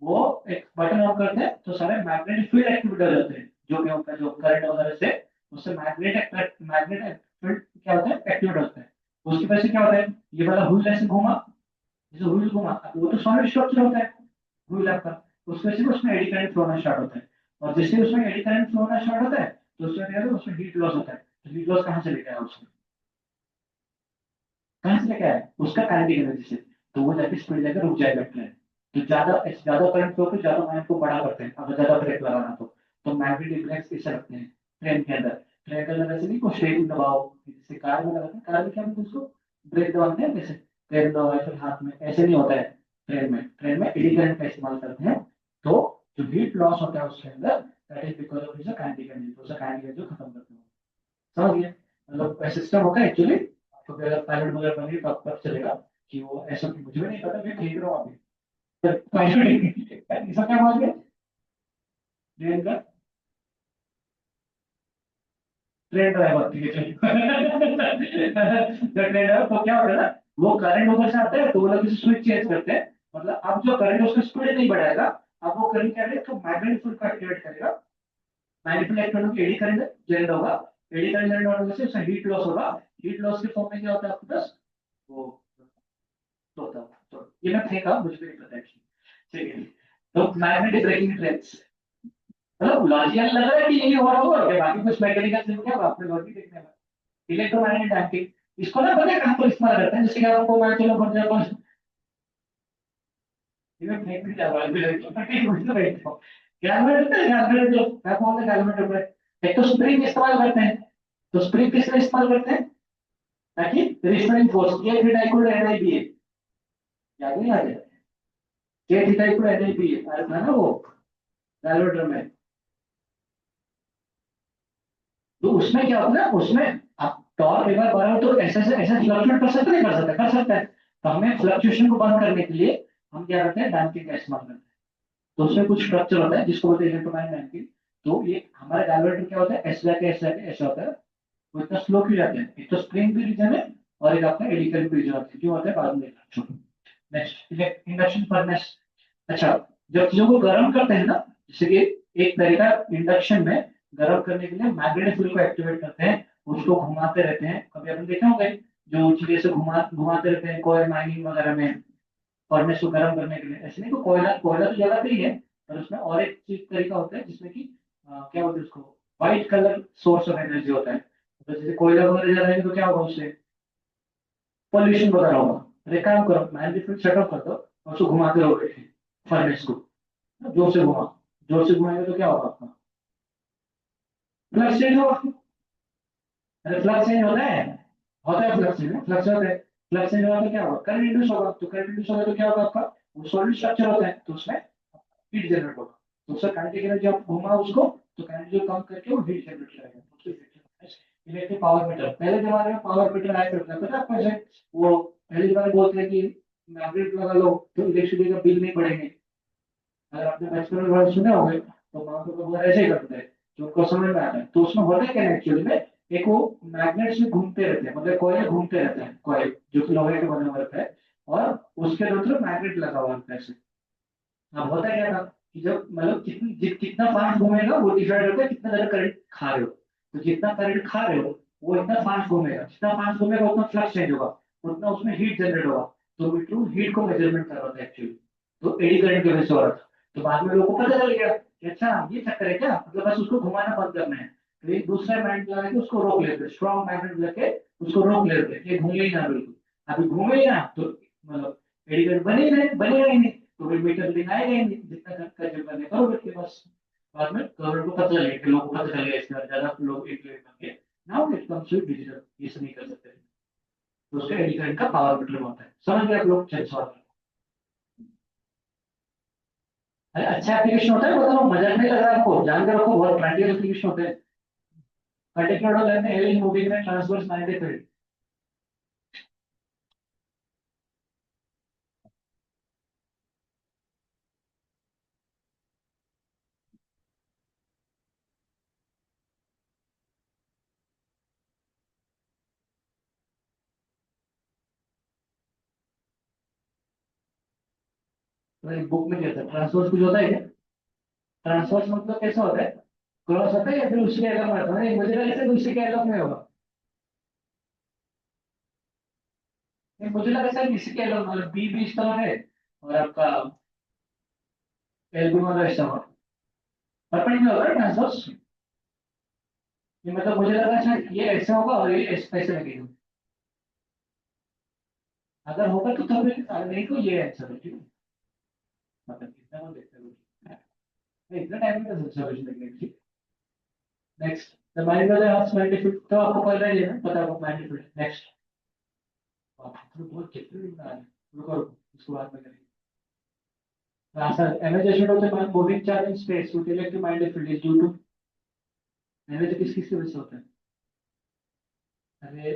वो एक बटन ऑन करते हैं तो सारे मैग्नेटिक फील्ड एक्टिवेट हो जाते हैं, जो कि उनका जो करंट वगैरह से उससे मैग्नेटिक फील्ड क्या होता है, एक्टिवेट होता है। उसकी वजह से क्या होता है, ये वाला व्हील ऐसे घूमा, जैसे व्हील घूमा, अब वो तो सॉलिड स्ट्रक्चर होता है व्हील आपका, उसकी वजह से उसमें एडी करंट फ्लो होना स्टार्ट होता है, और जैसे उसमें एडी करंट फ्लो होना स्टार्ट होता है, तो उसमें क्या होता है, उसमें हीट लॉस होता है। तो हीट लॉस कहाँ से लेके आया उसमें, कहाँ से लेके आया, उसका काइनेटिक एनर्जी से। तो वो जाके स्पीड जाकर रुक जाएगा ट्रेन। तो ज्यादा करंट फ्लो पे ज्यादा माइंड को बड़ा करते हैं, अगर ज्यादा ब्रेक लगाना तो मैग्नेटिक ब्रेक्स इसे रखते हैं ट्रेन के अंदर। ट्रेन के अंदर ऐसे नहीं को स्टेरिंग दबाओ, जैसे कार में लगाते हैं, कार में क्या बोलते हैं उसको, ब्रेक दबाते हैं जैसे, ट्रेन दबाओ या फिर हाथ में, ऐसे नहीं होता है। ट्रेन में एडी करंट का इस्तेमाल करते हैं, तो जो हीट लॉस होता है उसके अंदर, that is because of is kinetic energy, तो उसका काइनेटिक एनर्जी खत्म करते हैं। समझ गए, मतलब सिस्टम होगा एक्चुअली। आपको अगर पायलट वगैरह बनेगी तो आपको पता चलेगा कि वो ऐसा, मुझे भी नहीं पता, मैं खरीद रहा हूँ अभी। पायलट ऐसा क्या बोल गया, ट्रेन का ट्रेन ड्राइवर, ठीक है चलिए। तो ट्रेन ड्राइवर तो क्या होता है ना, वो करंट उधर से आता है, तो वो लोग स्विच चेंज करते हैं, मतलब अब जो करंट उसका स्पीड नहीं बढ़ाएगा, अब वो करंट क्या करेगा, तो मैग्नेटिक फील्ड को एक्टिवेट करेगा, मैग्नेटिक इलेक्ट्रॉनों की एडी करंट जनरेट होगा, एडी करंट जनरेट होने से उसका हीट लॉस होगा, हीट लॉस के फॉर्म में क्या होता है आपके पास, वो होता है। तो ये मैं फेंका, मुझे भी नहीं पता actually। ठीक है, तो मैग्नेटिक ब्रेकिंग ट्रेंड्स, मतलब लॉजिकल लग रहा है कि यही हो रहा होगा, क्या बाकी कुछ मैकेनिकल से क्या होगा, आपने लॉजिक देखने में। इलेक्ट्रोमैग्नेटिक डैम्पिंग, इसको ना पता है कहाँ पर इस्तेमाल करते हैं, जैसे कि आपको मैं चलो फॉर एग्जांपल, ये फेंक भी जा रहा है, गैल्वेटर है, गैल्वेटर जो क्या बोलते हैं गैल्वेटर में, एक तो स्प्रिंग इस्तेमाल करते हैं, तो स्प्रिंग किस लिए इस्तेमाल करते हैं, ताकि रिस्ट्रेनिंग फोर्स, ये theta equal to N I B है, याद नहीं आ जाए, ये theta equal to N I B है ना वो गैल्वेटर में। तो उसमें क्या होता है ना, उसमें आप टॉर्क एक बार बढ़ाओ तो ऐसे से ऐसे फ्लक्चुएट कर सकते नहीं, कर सकते, कर सकता है। तो हमें फ्लक्चुएशन को बंद करने के लिए हम क्या करते हैं, डैम्पिंग का इस्तेमाल करते हैं। तो उसमें कुछ स्ट्रक्चर होता है जिसको बोलते हैं इलेक्ट्रोमैग्नेटिक डैम्पिंग। तो ये हमारा डायवर्टर क्या होता है, ऐसे ऐसा होता है, वो इतना स्लो क्यों जाते हैं, एक तो स्प्रिंग भी रीजन है, और एक आपका एडी करंट भी रीजन होता है, क्यों होता है बाद में देखना। Next, induction furnace. अच्छा, जब चीजों को गर्म करते हैं ना, जैसे कि एक तरीका इंडक्शन में गर्म करने के लिए मैग्नेटिक फील्ड को एक्टिवेट करते हैं, उसको घुमाते रहते हैं, कभी आपने देखा होगा जो चीजें से घुमाते रहते हैं कोयल माइनिंग वगैरह में, फर्नेस को गर्म करने के लिए। ऐसे नहीं, तो कोयला कोयला तो जलाते ही है, पर उसमें और एक चीज तरीका होता है जिसमें कि क्या बोलते हैं उसको, white colour source of energy होता है। तो जैसे कोयला वगैरह जलाएंगे तो क्या होगा उससे, पॉल्यूशन वगैरह होगा। तो एक काम करो, मैग्नेटिक फील्ड सेटअप कर दो और उसको घुमाते रहो फर्नेस को, जोर से घुमा, जोर से घुमाएंगे तो क्या होगा आपका, फ्लक्स चेंज होगा। अरे फ्लक्स चेंज होता है फ्लक्स चेंज, फ्लक्स होता है, फ्लक्स चेंज होगा तो क्या होगा, करंट इंड्यूस होगा, तो करंट इंड्यूस होगा तो क्या होगा आपका, वो सॉलिड स्ट्रक्चर होता है, तो उसमें हीट जनरेट होगा, तो उसका काइनेटिक एनर्जी आप घुमा उसको, तो काइनेटिक कम करके वो हीट जनरेट करेगा। इलेक्ट्रिक पावर मीटर, पहले जमाने में पावर मीटर आया करता था, पता है आपको ऐसे, वो पहले जमाने बोलते हैं कि मैग्नेट लगा लो तो इलेक्ट्रिसिटी का बिल नहीं पड़ेंगे। अगर आपने बचपन में बात सुने होंगे, तो माँ बाप वगैरह ऐसे ही करते थे, जो उनको समझ में आता है। तो उसमें होता है क्या एक्चुअली में, एक वो मैग्नेट्स में घूमते रहते हैं, मतलब कॉइल घूमते रहते हैं, कॉइल जो कि लोहे के बने हुए रहते हैं, और उसके दोनों मैग्नेट लगा हुआ होता है ऐसे। अब होता क्या था कि जब मतलब कितना फास्ट घूमेगा वो डिसाइड होता है कितना ज्यादा करंट खा रहे हो। तो जितना करंट खा रहे हो वो इतना फास्ट घूमेगा, जितना फास्ट घूमेगा उतना फ्लक्स चेंज होगा, उतना उसमें हीट जनरेट होगा। तो मीटरू हीट को मेजरमेंट कर रहा था एक्चुअली। तो एडी करंट की वजह से हो रहा था। तो बाद में लोगों को पता चल गया कि अच्छा ये चक्कर है क्या, मतलब बस उसको घुमाना बंद करना है। तो एक दूसरा मैग्नेट लगा के उसको रोक लेते, स्ट्रॉन्ग मैग्नेट लेके उसको रोक लेते, ये घूमे ही ना बिल्कुल। अभी घूमे ही ना तो मतलब एडी करंट बनेगा ही नहीं। तो फिर मीटर रीडिंग आएगा ही नहीं, जितना का जो करने करोगे के बस। बाद में गवर्नमेंट को पता चल गया कि लोगों को पता चल गया, इसके बाद ज्यादा लोग एक लेवल बन गए। Now it comes to digital, ये सब नहीं कर सकते। तो उसका एडी करंट का पावर मीटर होता है, समझ गए आप लोग? चल सवाल। अरे अच्छा एप्लीकेशन होता है, बताओ, मजाक नहीं लग रहा है आपको? जान के रखो, बहुत प्रैक्टिकल एप्लीकेशन होते हैं। पर्टिकुलर लेंथ एलिंग मूविंग में ट्रांसवर्स मैग्नेटिक फील्ड। तो एक बुक में कहता है ट्रांसवर्स कुछ होता है क्या? ट्रांसवर्स मतलब कैसा होता है? क्रॉस होता है या फिर उसके अलग में होता है? नहीं, मुझे लगा कि उसी के अलग में होगा। नहीं, मुझे लगा शायद इसी के अलग, मतलब बी भी इस तरह है और आपका एल भी मतलब ऐसा होगा। परपेंडिकुलर में होगा ट्रांसवर्स। ये मतलब मुझे लगा शायद ये ऐसा होगा और ये ऐसे लगेगा। अगर होगा तो तब नहीं तो ये आंसर है, ठीक है? मतलब कितना को देखते हैं, नहीं इतना टाइम नहीं कर सकता सॉल्यूशन देखने के लिए। नेक्स्ट, द माइंड वाले हाफ साइंटिफिक, तो आपको पता ही है ना, पता है साइंटिफिक। नेक्स्ट, तो बहुत कितने दिन आ रहे हैं, रुको रुको इसको बाद में करेंगे। Answer energy of the moving charge in space with electromagnetic field is due to. Energy किस किस की वजह से होता है? अरे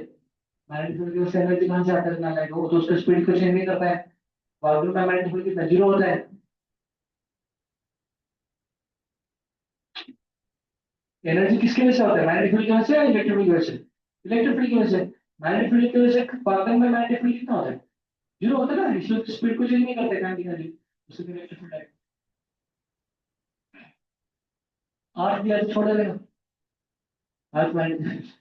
मैग्नेटिक फील्ड की वजह से एनर्जी कहाँ से आता है इतना लाइट, वो तो उसका स्पीड को चेंज नहीं करता है। वाल्व में मैग्नेटिक फील्ड कितना जीरो होता है। एनर्जी किसकी वजह से होता है, मैग्नेटिक फील्ड की वजह से या इलेक्ट्रिक फील्ड की वजह से? इलेक्ट्रिक फील्ड की वजह से। मैग्नेटिक फील्ड की वजह से वाल्व में मैग्नेटिक फील्ड कितना होता है? जीरो होता है ना, इसलिए स्पीड को चेंज नहीं करते मैग्नेटिक, उससे इलेक्ट्रिक फील्ड आठ दिया तो छोड़ देगा। आठ मैग्नेटिक,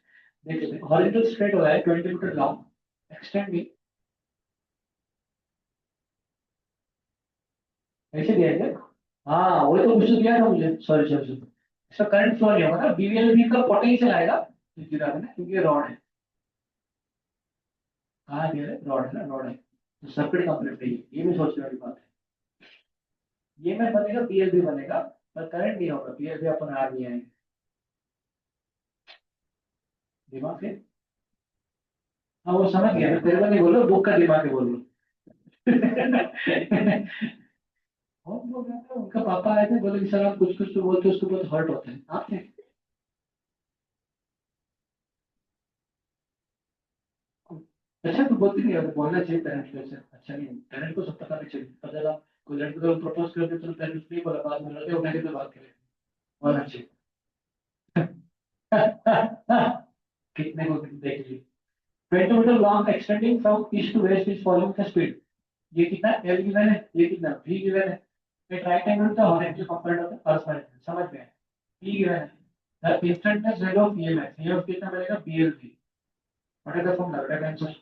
देख लेते हैं हॉरिजॉन्टल स्ट्रेट हो रहा है 20 मीटर लॉन्ग, एक्सटेंड ऐसे दिया है क्या? हाँ वही तो मुझे दिया था, मुझे सॉरी सॉरी सॉरी। इसका करंट फ्लो नहीं होगा ना, बीवीएलबी का पोटेंशियल आएगा तो गिरा देना, क्योंकि ये रॉड है। कहाँ दिया है? रॉड है ना, रॉड है तो सर्किट कंप्लीट है, ये भी सोचने वाली बात है। ये में बनेगा पीएलबी बनेगा, पर करंट नहीं होगा, पीएलबी अपन आ गया है दिमाग से। हाँ वो समझ गया, मैं तेरे को नहीं बोल रहा, बुक का दिमाग है बोल रहा बहुत लोग हैं ना, उनका पापा आए थे, बोले कि सर आप कुछ कुछ तो बोलते हो, उसको बहुत हर्ट होते हैं आपने। अच्छा तो बोलती नहीं है, बोलना चाहिए पेरेंट्स को ऐसे, अच्छा नहीं, पेरेंट्स को सब पता नहीं चाहिए, पता चला कोई लड़की को प्रपोज कर दे तो पेरेंट्स नहीं बोला, बाद में लड़के उठाने पे बात करें, बोलना चाहिए। कितने को देख ली। 20 meter long extending from east to west is following the speed. ये कितना एल गिवन है, ये कितना वी गिवन है। एक राइट एंगल का हॉरिजॉन्टल कंपोनेंट होता है अर्थ में, समझ में पी गिवन है। The instantaneous value of EMF, EMF कितना मिलेगा, PLV. What is the formula, that answer.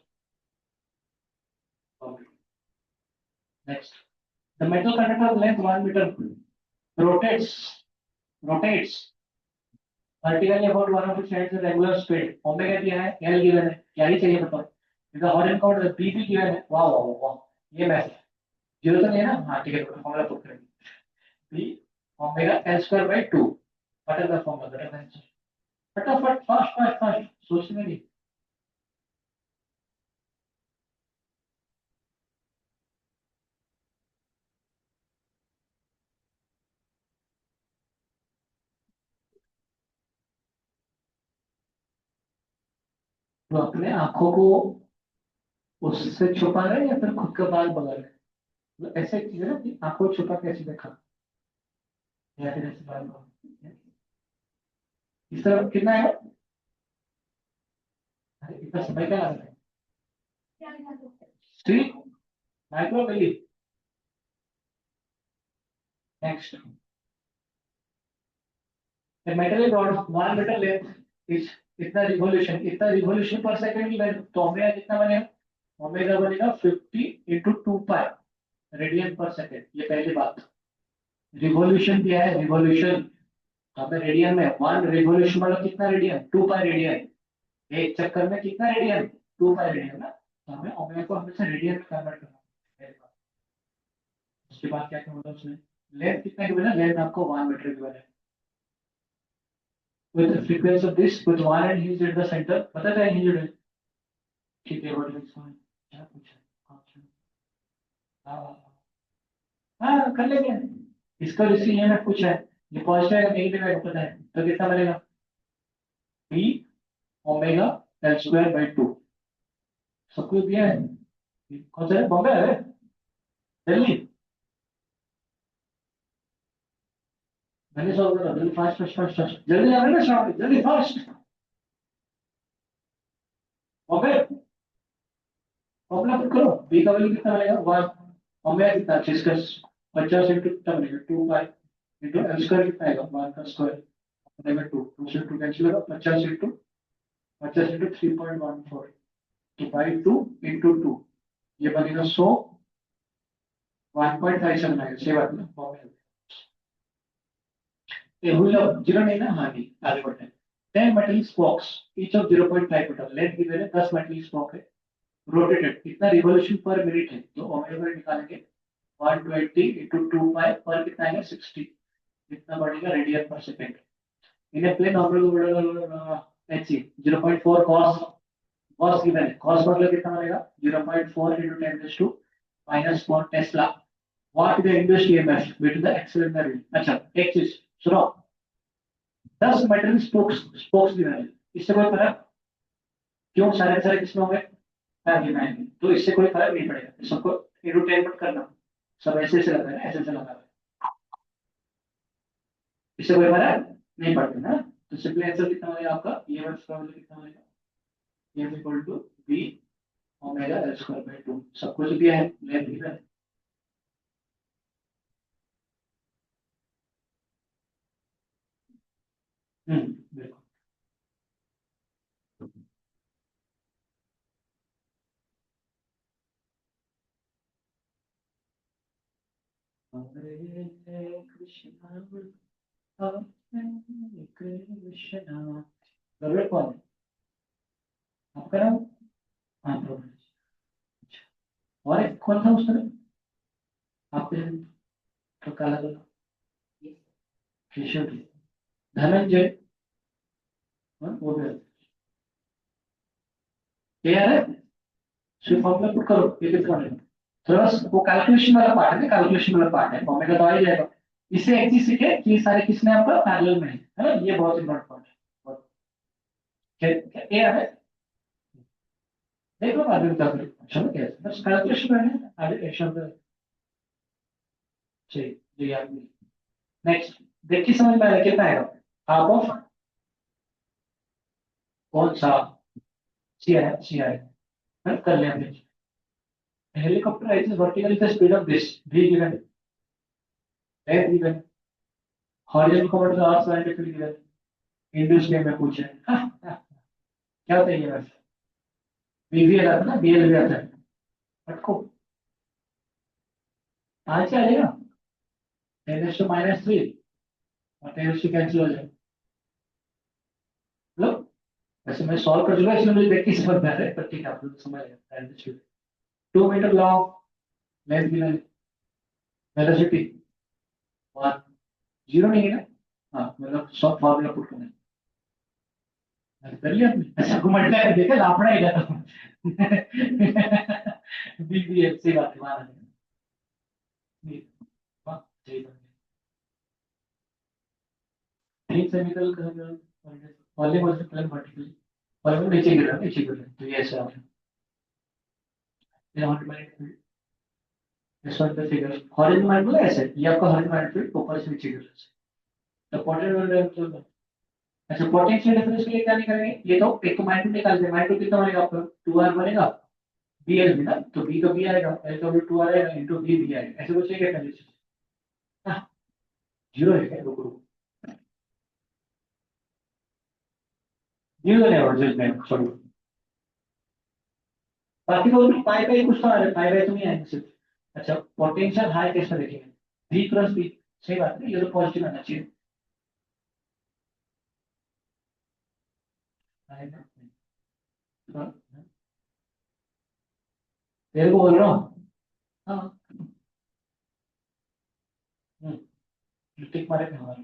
Next, the metal conductor length 1 meter rotates rotates vertically about 1 of its sides at regular speed। Omega दिया है, L given है, क्या ही चाहिए बताओ। इसका horizontal component P भी गिवन है, वाह वाह वाह, ये मैथ जीरो तो नहीं है ना, हाँ ठीक है, फॉर्मूला पुट करेंगे। P omega L square by 2, what is the formula, that answer. फटाफट फास्ट फास्ट फास्ट सोचने नहीं। तो अपने आंखों को उससे छुपा रहे हैं या फिर खुद का बाल बगा रहे हैं? मतलब ऐसे चीज है ना कि आंखों को छुपा कैसे देखा, या फिर ऐसे बाल बगा, इस तरह कितना है? अरे इतना समय क्या लग रहा है? Steel, micro milli. Next, a metal is rod of 1 meter length is इतना रिवॉल्यूशन पर सेकंड की वैल्यू, तो ओमेगा कितना बनेगा? ओमेगा बनेगा 50 into 2 pi radian per second. ये पहली बात। रिवॉल्यूशन क्या है? रिवॉल्यूशन तो हमें रेडियन में 1 रिवॉल्यूशन मतलब कितना रेडियन? 2 pi radian. एक चक्कर में कितना रेडियन? 2 पाई रेडियन ना। तो हमें ओमेगा को हमेशा रेडियन में कन्वर्ट करना है, पहली बात। उसके बाद क्या क्या होगा उसमें? लेंथ कितना की बना? लेंथ आपको 1 मीटर की बना। with the frequency of this with one end hinged at the center, पता है hinged है? ठीक है, what is fine। क्या पूछा? अच्छा, हाँ हाँ कर लेंगे। इसका जिसकी ये में पूछा है, ये पॉजिटिव है नेगेटिव है पता है, तो कितना बनेगा? b omega L square by 2। सबको दिया है। कौन सा है? बॉम्बे है? दिल्ली? जल्दी सॉल्व करो, जल्दी फास्ट फास्ट फास्ट फास्ट, जल्दी आ रहे ना शाम, जल्दी फास्ट। बॉम्बे अपना पुट करो। b का वैल्यू कितना बनेगा? 1। ओमेगा कितना? 50 इंटू कितना बनेगा? 2 पाई इंटू एल स्क्वायर कितना आएगा? 1 का स्क्वायर बनेगा 2। 2 से 2 कैंसिल होगा, 50 इंटू 3.14 तो बाई 2 इंटू 2 ये बनेगा 100। 1.57 आएगा। सही बात ना? ये रूल ऑफ जीरो नहीं ना? हाँ जी, आगे बढ़ते हैं। 10 metal spokes each of 0.5 meter, length की वैल्यू 10 metal spoke है। रोटेटेड कितना रिवॉल्यूशन पर मिनट है? तो ओमेगा निकालेंगे 120 इंटू 2 पाई पर कितना आएगा? 60। कितना बढ़ेगा? Radian per second. इन्हें plane normal H 0.4 cos, cos given है। कॉस मतलब कितना बनेगा? 0.4 into 10⁻⁻⁴ tesla. What the induced EMF with the accelerator. अच्छा एक चीज सुनो, 10 मेटल स्पोक्स, स्पोक्स गिवन है, इससे कोई फर्क? क्यों सारे सारे किसमें होंगे? फैमिली में आएंगे, तो इससे कोई फर्क नहीं पड़ेगा। सबको इंटरटेनमेंट करना, सब ऐसे ऐसे लगा रहे हैं, ऐसे ऐसे लगा रहे हैं, इससे कोई फर्क नहीं पड़ता ना। तो सिंपली आंसर कितना होगा आपका? ईएमएफ का वैल्यू कितना होगा? E equal to B omega L square by 2। सब कुछ दिया है, लेंथ गिवन है। बिल्कुल। हरे कृष्णा हरे कृष्णा। फेवरेट कौन है आपका नाम? हाँ प्रभु। और एक कौन था उसमें आपके? तो काला काला केशव जी, धनंजय। हाँ, वो भी यार है। सिर्फ फॉर्मूला पुट करो, ये कितना है? थोड़ा वो कैलकुलेशन वाला पार्ट है, कैलकुलेशन वाला पार्ट है, ओमेगा तो आ ही जाएगा। इससे एक चीज सीखे कि ये सारे किसने आपका पैरेलल में है ना? ये बहुत इंपॉर्टेंट पार्ट है। ये है, देख लो बाद में बता दो। चलो क्या है, बस कैलकुलेशन में है आगे शब्द। सही, ये याद नहीं। नेक्स्ट, देखिए समझ में आया कितना आएगा? हाफ ऑफ कौन सा? सी है, सी है। कर लिया हमने। Helicopter rises vertically the speed of this v given, f given, horizontal command the earth scientifically given, Indus game में पूछे। क्या होता है ये बस? बीवीएल आता है ना, बीएल भी आता है। रखो, आज क्या आ जाएगा? 10⁻³ और 10 कैंसिल हो जाए। मतलब वैसे मैं सॉल्व कर चुका, इसलिए मुझे देख के समझ में आ रहा है, पर ठीक है आप लोग समझ रहे हैं। 2 metre long, length given, velocity 1। Zero नहीं है ना? हाँ मतलब सब फॉर्मूला पुट करना है। कर लिया आपने? ऐसा घुमटना है, देखा लापड़ा ही जाता। बीबीएल से बात है, माना नहीं। हाँ, सही बात है। ठीक से निकल कर वॉल्यूम मल्टीप्लाई वर्टिकली, वॉल्यूम नीचे गिर रहा है, नीचे गिर रहा है, तो ये ऐसे आ रहा है। ये हॉरिजॉन्टल, इस वन पे फिगर हॉरिजॉन्टल ऐसे, ये आपका हॉरिजॉन्टल ऊपर से नीचे गिर रहा है। तो क्वाड्रेंट वाला अच्छा पोटेंशियल डिफरेंस के लिए क्या निकालेंगे, ये तो एक तो माइनस निकाल दे, माइनस कितना बनेगा आपका 2r बनेगा, बी एल भी ना, तो बी तो बी आएगा, एल तो 2r आएगा इंटू बी भी आएगा, ऐसे कुछ है क्या कंडीशन? हाँ, जीरो है क्या, रुको रुको, जीरो नहीं होगा, जीरो नहीं, सॉरी, बाकी तो पाई पाई कुछ तो आ रहा है, पाई पाई तो नहीं आएगा सिर्फ। अच्छा पोटेंशियल हाई कैसे देखेंगे, बी क्रॉस बी, सही बात है, ये तो पॉजिटिव आना चाहिए। आएगा। हाँ, तेरे को बोल रहा हूँ। हाँ। टिक मारे हमारे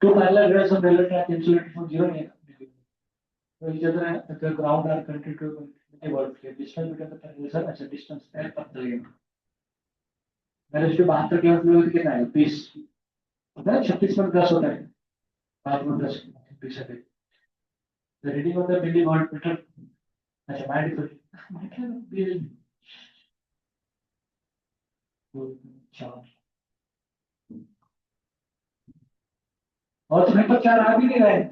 two parallel rays of railway track insulated from zero नहीं है, तो each other the ground are connected to a word clear distance between the parallels are, अच्छा distance है पता लगेगा, मैंने उसके 72 के मतलब कितना है 20, पता है 36 में 10 होता है, 5 में 10 20 है, the reading of the building volt meter, अच्छा मैं डिफरेंट मैं क्या बिल, चार, और तुम्हें तो चार आ भी नहीं रहे,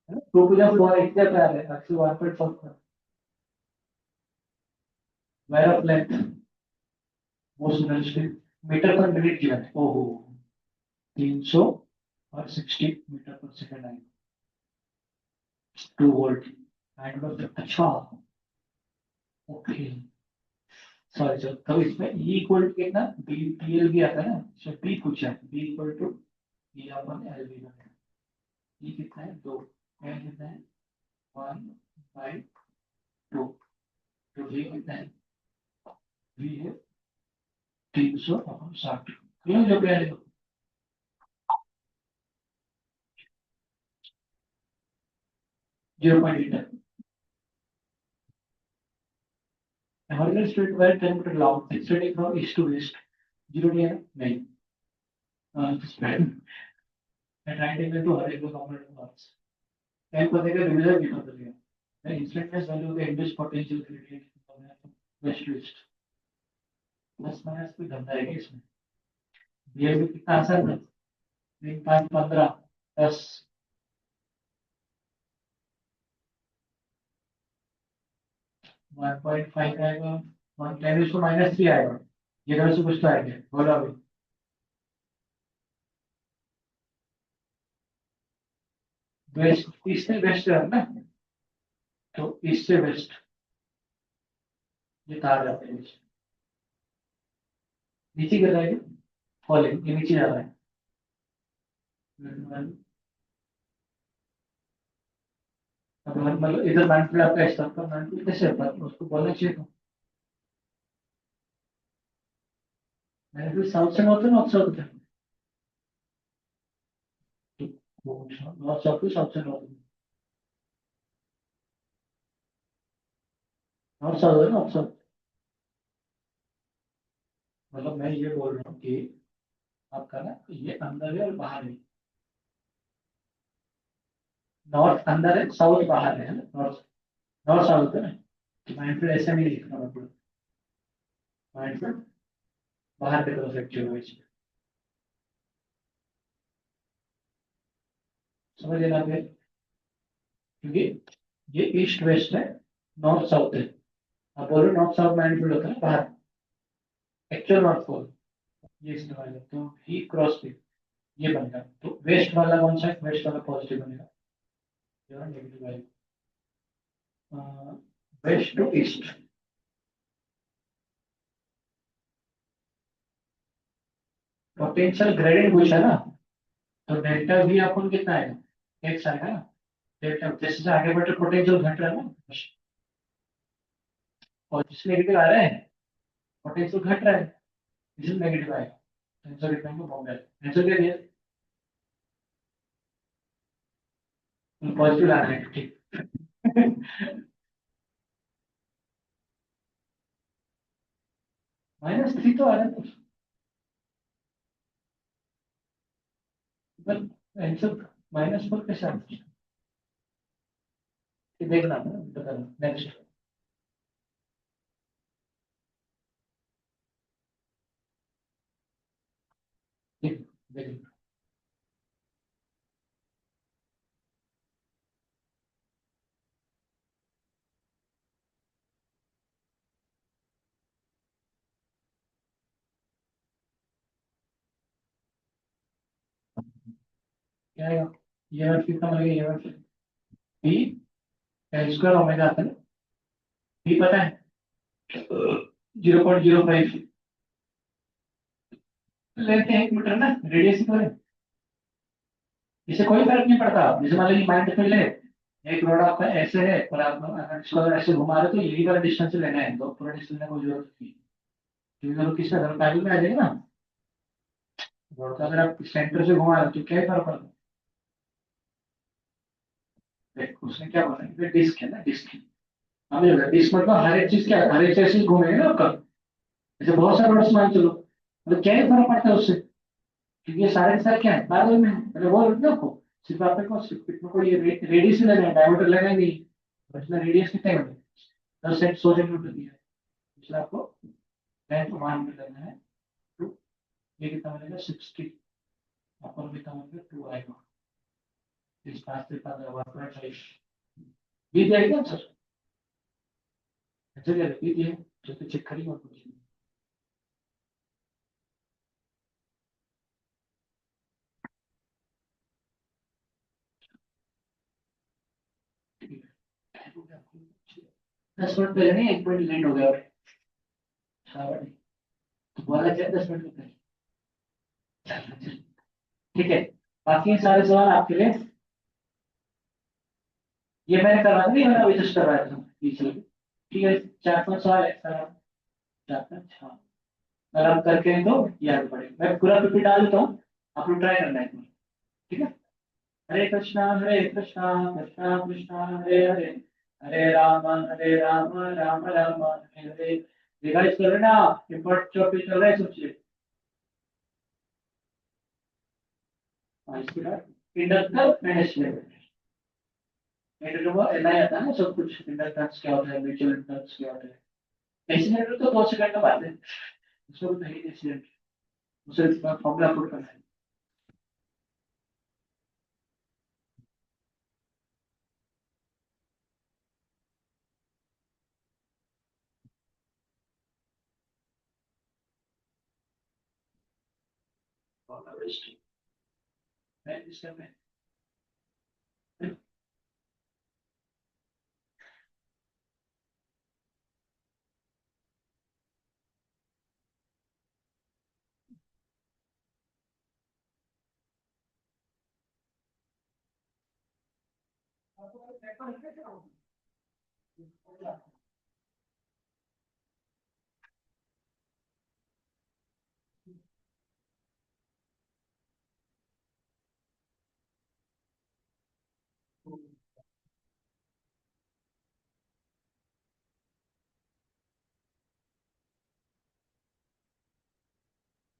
टू पूजा फोर इतना प्यार है actually 1.4 wire of length most realistic metre per minute given है, ओहो 300 और 60 मीटर पर सेकंड आएगा, 2 वोल्ट एंड, अच्छा ओके, सॉरी सर, तो इसमें E इक्वल टू कितना, बी पी एल भी आता है ना, इसमें बी पूछा है, बी इक्वल टू ई अपन एल बी बनेगा, E कितना है 2, एल कितना है 1/2, तो V कितना है, V है 360, क्यों जो प्यारे 0.8, हमारे straight wire 10 metre long extending from east to west, zero नहीं है नहीं, एट राइट एंगल टू हर एंगल कॉम्पोनेंट पार्ट्स, टाइम को देकर डिवीजन भी पता चलेगा, instantaneous value of the induced potential gradient west to east, plus minus कोई धंधा है क्या इसमें, ये भी कितना आसान है, 3 5 15 10, 1.5 आएगा, 110 इसको -3 आएगा, ये इधर से कुछ तो आएगा, बोलो अभी, वेस्ट ईस्ट से वेस्ट है ना, तो ईस्ट से वेस्ट ये तार जाते हैं नीचे गिर रहा है, फॉलिंग ये नीचे जा रहा है, अब मतलब इधर मैंटल आपका स्टॉक का मैंटल कैसे होता है, उसको बोलना चाहिए था, मैंने फिर साउथ से नॉर्थ नॉर्थ साउथ है, नॉर्थ साउथ साउथ से नॉर्थ, नॉर्थ साउथ है नॉर्थ साउथ, मतलब मैं ये बोल रहा हूँ कि आपका ना ये अंदर है और बाहर है, नॉर्थ अंदर है साउथ बाहर है ना, नॉर्थ नॉर्थ साउथ है ना, तो माइंडफुल ऐसा नहीं लिखना, मतलब माइंडफुल बाहर की तरफ एक्चुअल में, समझ लेना फिर, क्योंकि ये ईस्ट वेस्ट है, नॉर्थ साउथ है, आप बोलो नॉर्थ साउथ माइंडफुल होता है बाहर, एक्चुअल नॉर्थ पोल, ये इस्तेमाल है, तो ही क्रॉस पे ये बनेगा, तो वेस्ट वाला कौन सा है, वेस्ट वाला पॉजिटिव बनेगा, नेगेटिव आएगा, west to east, potential gradient पूछा ना, तो डेल्टा भी अपन कितना आएगा, एक्स आएगा ना, डेल्टा जैसे जैसे आगे बढ़ते पोटेंशियल घट रहा है ना, और जिस नेगेटिव आ रहा है पोटेंशियल घट रहा है, इसमें नेगेटिव आएगा, आंसर कितना है बॉम्बे, आंसर क्या दिया, पॉजिटिव लाना है ठीक, -3 तो आ रहा है, पर आंसर -4 कैसे आ रहा है, ये देखना बताना नेक्स्ट, ठीक देखिए, क्या आएगा? ये वाला कितना बनेगा? ये वाला पी एल स्क्वायर ओमेगा आता है ना, पी पता है 0.05 लेते हैं 1 मीटर ना, रेडियस ही तो है। इससे कोई फर्क नहीं पड़ता, जैसे मान लीजिए माइंड फील्ड है, एक रोड आपका ऐसे है और आप अगर इसको अगर ऐसे घुमा रहे हो तो यही वाला डिस्टेंस लेना है, तो पूरा डिस्टेंस लेने की जरूरत नहीं है, क्योंकि अगर किसका घर पैदल में आ जाएगा ना रोड का, अगर आप सेंटर से घुमा रहे हो तो क्या ही फर्क पड़ता है। देखो उसने क्या बोला, डिस्क है ना, डिस्क। हमें डिस्क मतलब हर एक चीज क्या है, हर एक चीज से घूमेगा ना आपका, जैसे बहुत सारे रोड्स मान चलो, मतलब क्या ही फर्क पड़ता है उससे, क्योंकि ये सारे के सारे क्या है पैदल में है। मतलब वो ना आपको सिर्फ आपने को सिर्फ इतना को ये रेडियस ही लेना है, डायमीटर लेना ही नहीं, बस में रेडियस कितना है, 10 से 100 सेंटीमीटर दिया है, इसलिए आपको 10 मान लेना है। तो ये कितना बनेगा 60, आपको कितना बनेगा 2 आएगा, इस पास से पास होगा 5 ये जाएगा सर, अच्छा क्या ये जो तो चेक करिए और कुछ नहीं। 10 मिनट पहले नहीं, 1 मिनट लेट हो गया और तो बोला क्या 10 मिनट पहले, ठीक है। बाकी सारे सवाल आपके लिए, ये मैंने करवा दिया, मैंने अभी जस्ट करवाया था पीछे, ठीक है। 4-5 सवाल है सर, 4-5 हाँ, अगर आप करके तो याद पड़ेगा, मैं पूरा पीपी डाल देता हूँ, आप लोग ट्राई करना है एक बार, ठीक है। हरे कृष्णा कृष्णा कृष्णा हरे हरे, हरे राम राम राम हरे हरे। रिवाइज कर लेना, इम्पोर्ट जो भी चल रहा है सोचिए। हाँ, इसके बाद inductor and accelerator, inductor L I आता है ना सब कुछ, इंडक्टेंस क्या होता है, म्यूचुअल इंडक्टेंस क्या होता है। एक्सीलरेटर तो 2 सेकंड का बात है, उसको तो नहीं एक्सीलरेटर, उसे फॉर्मूला पुट करना है। फॉर्मूला मैं इसका मैं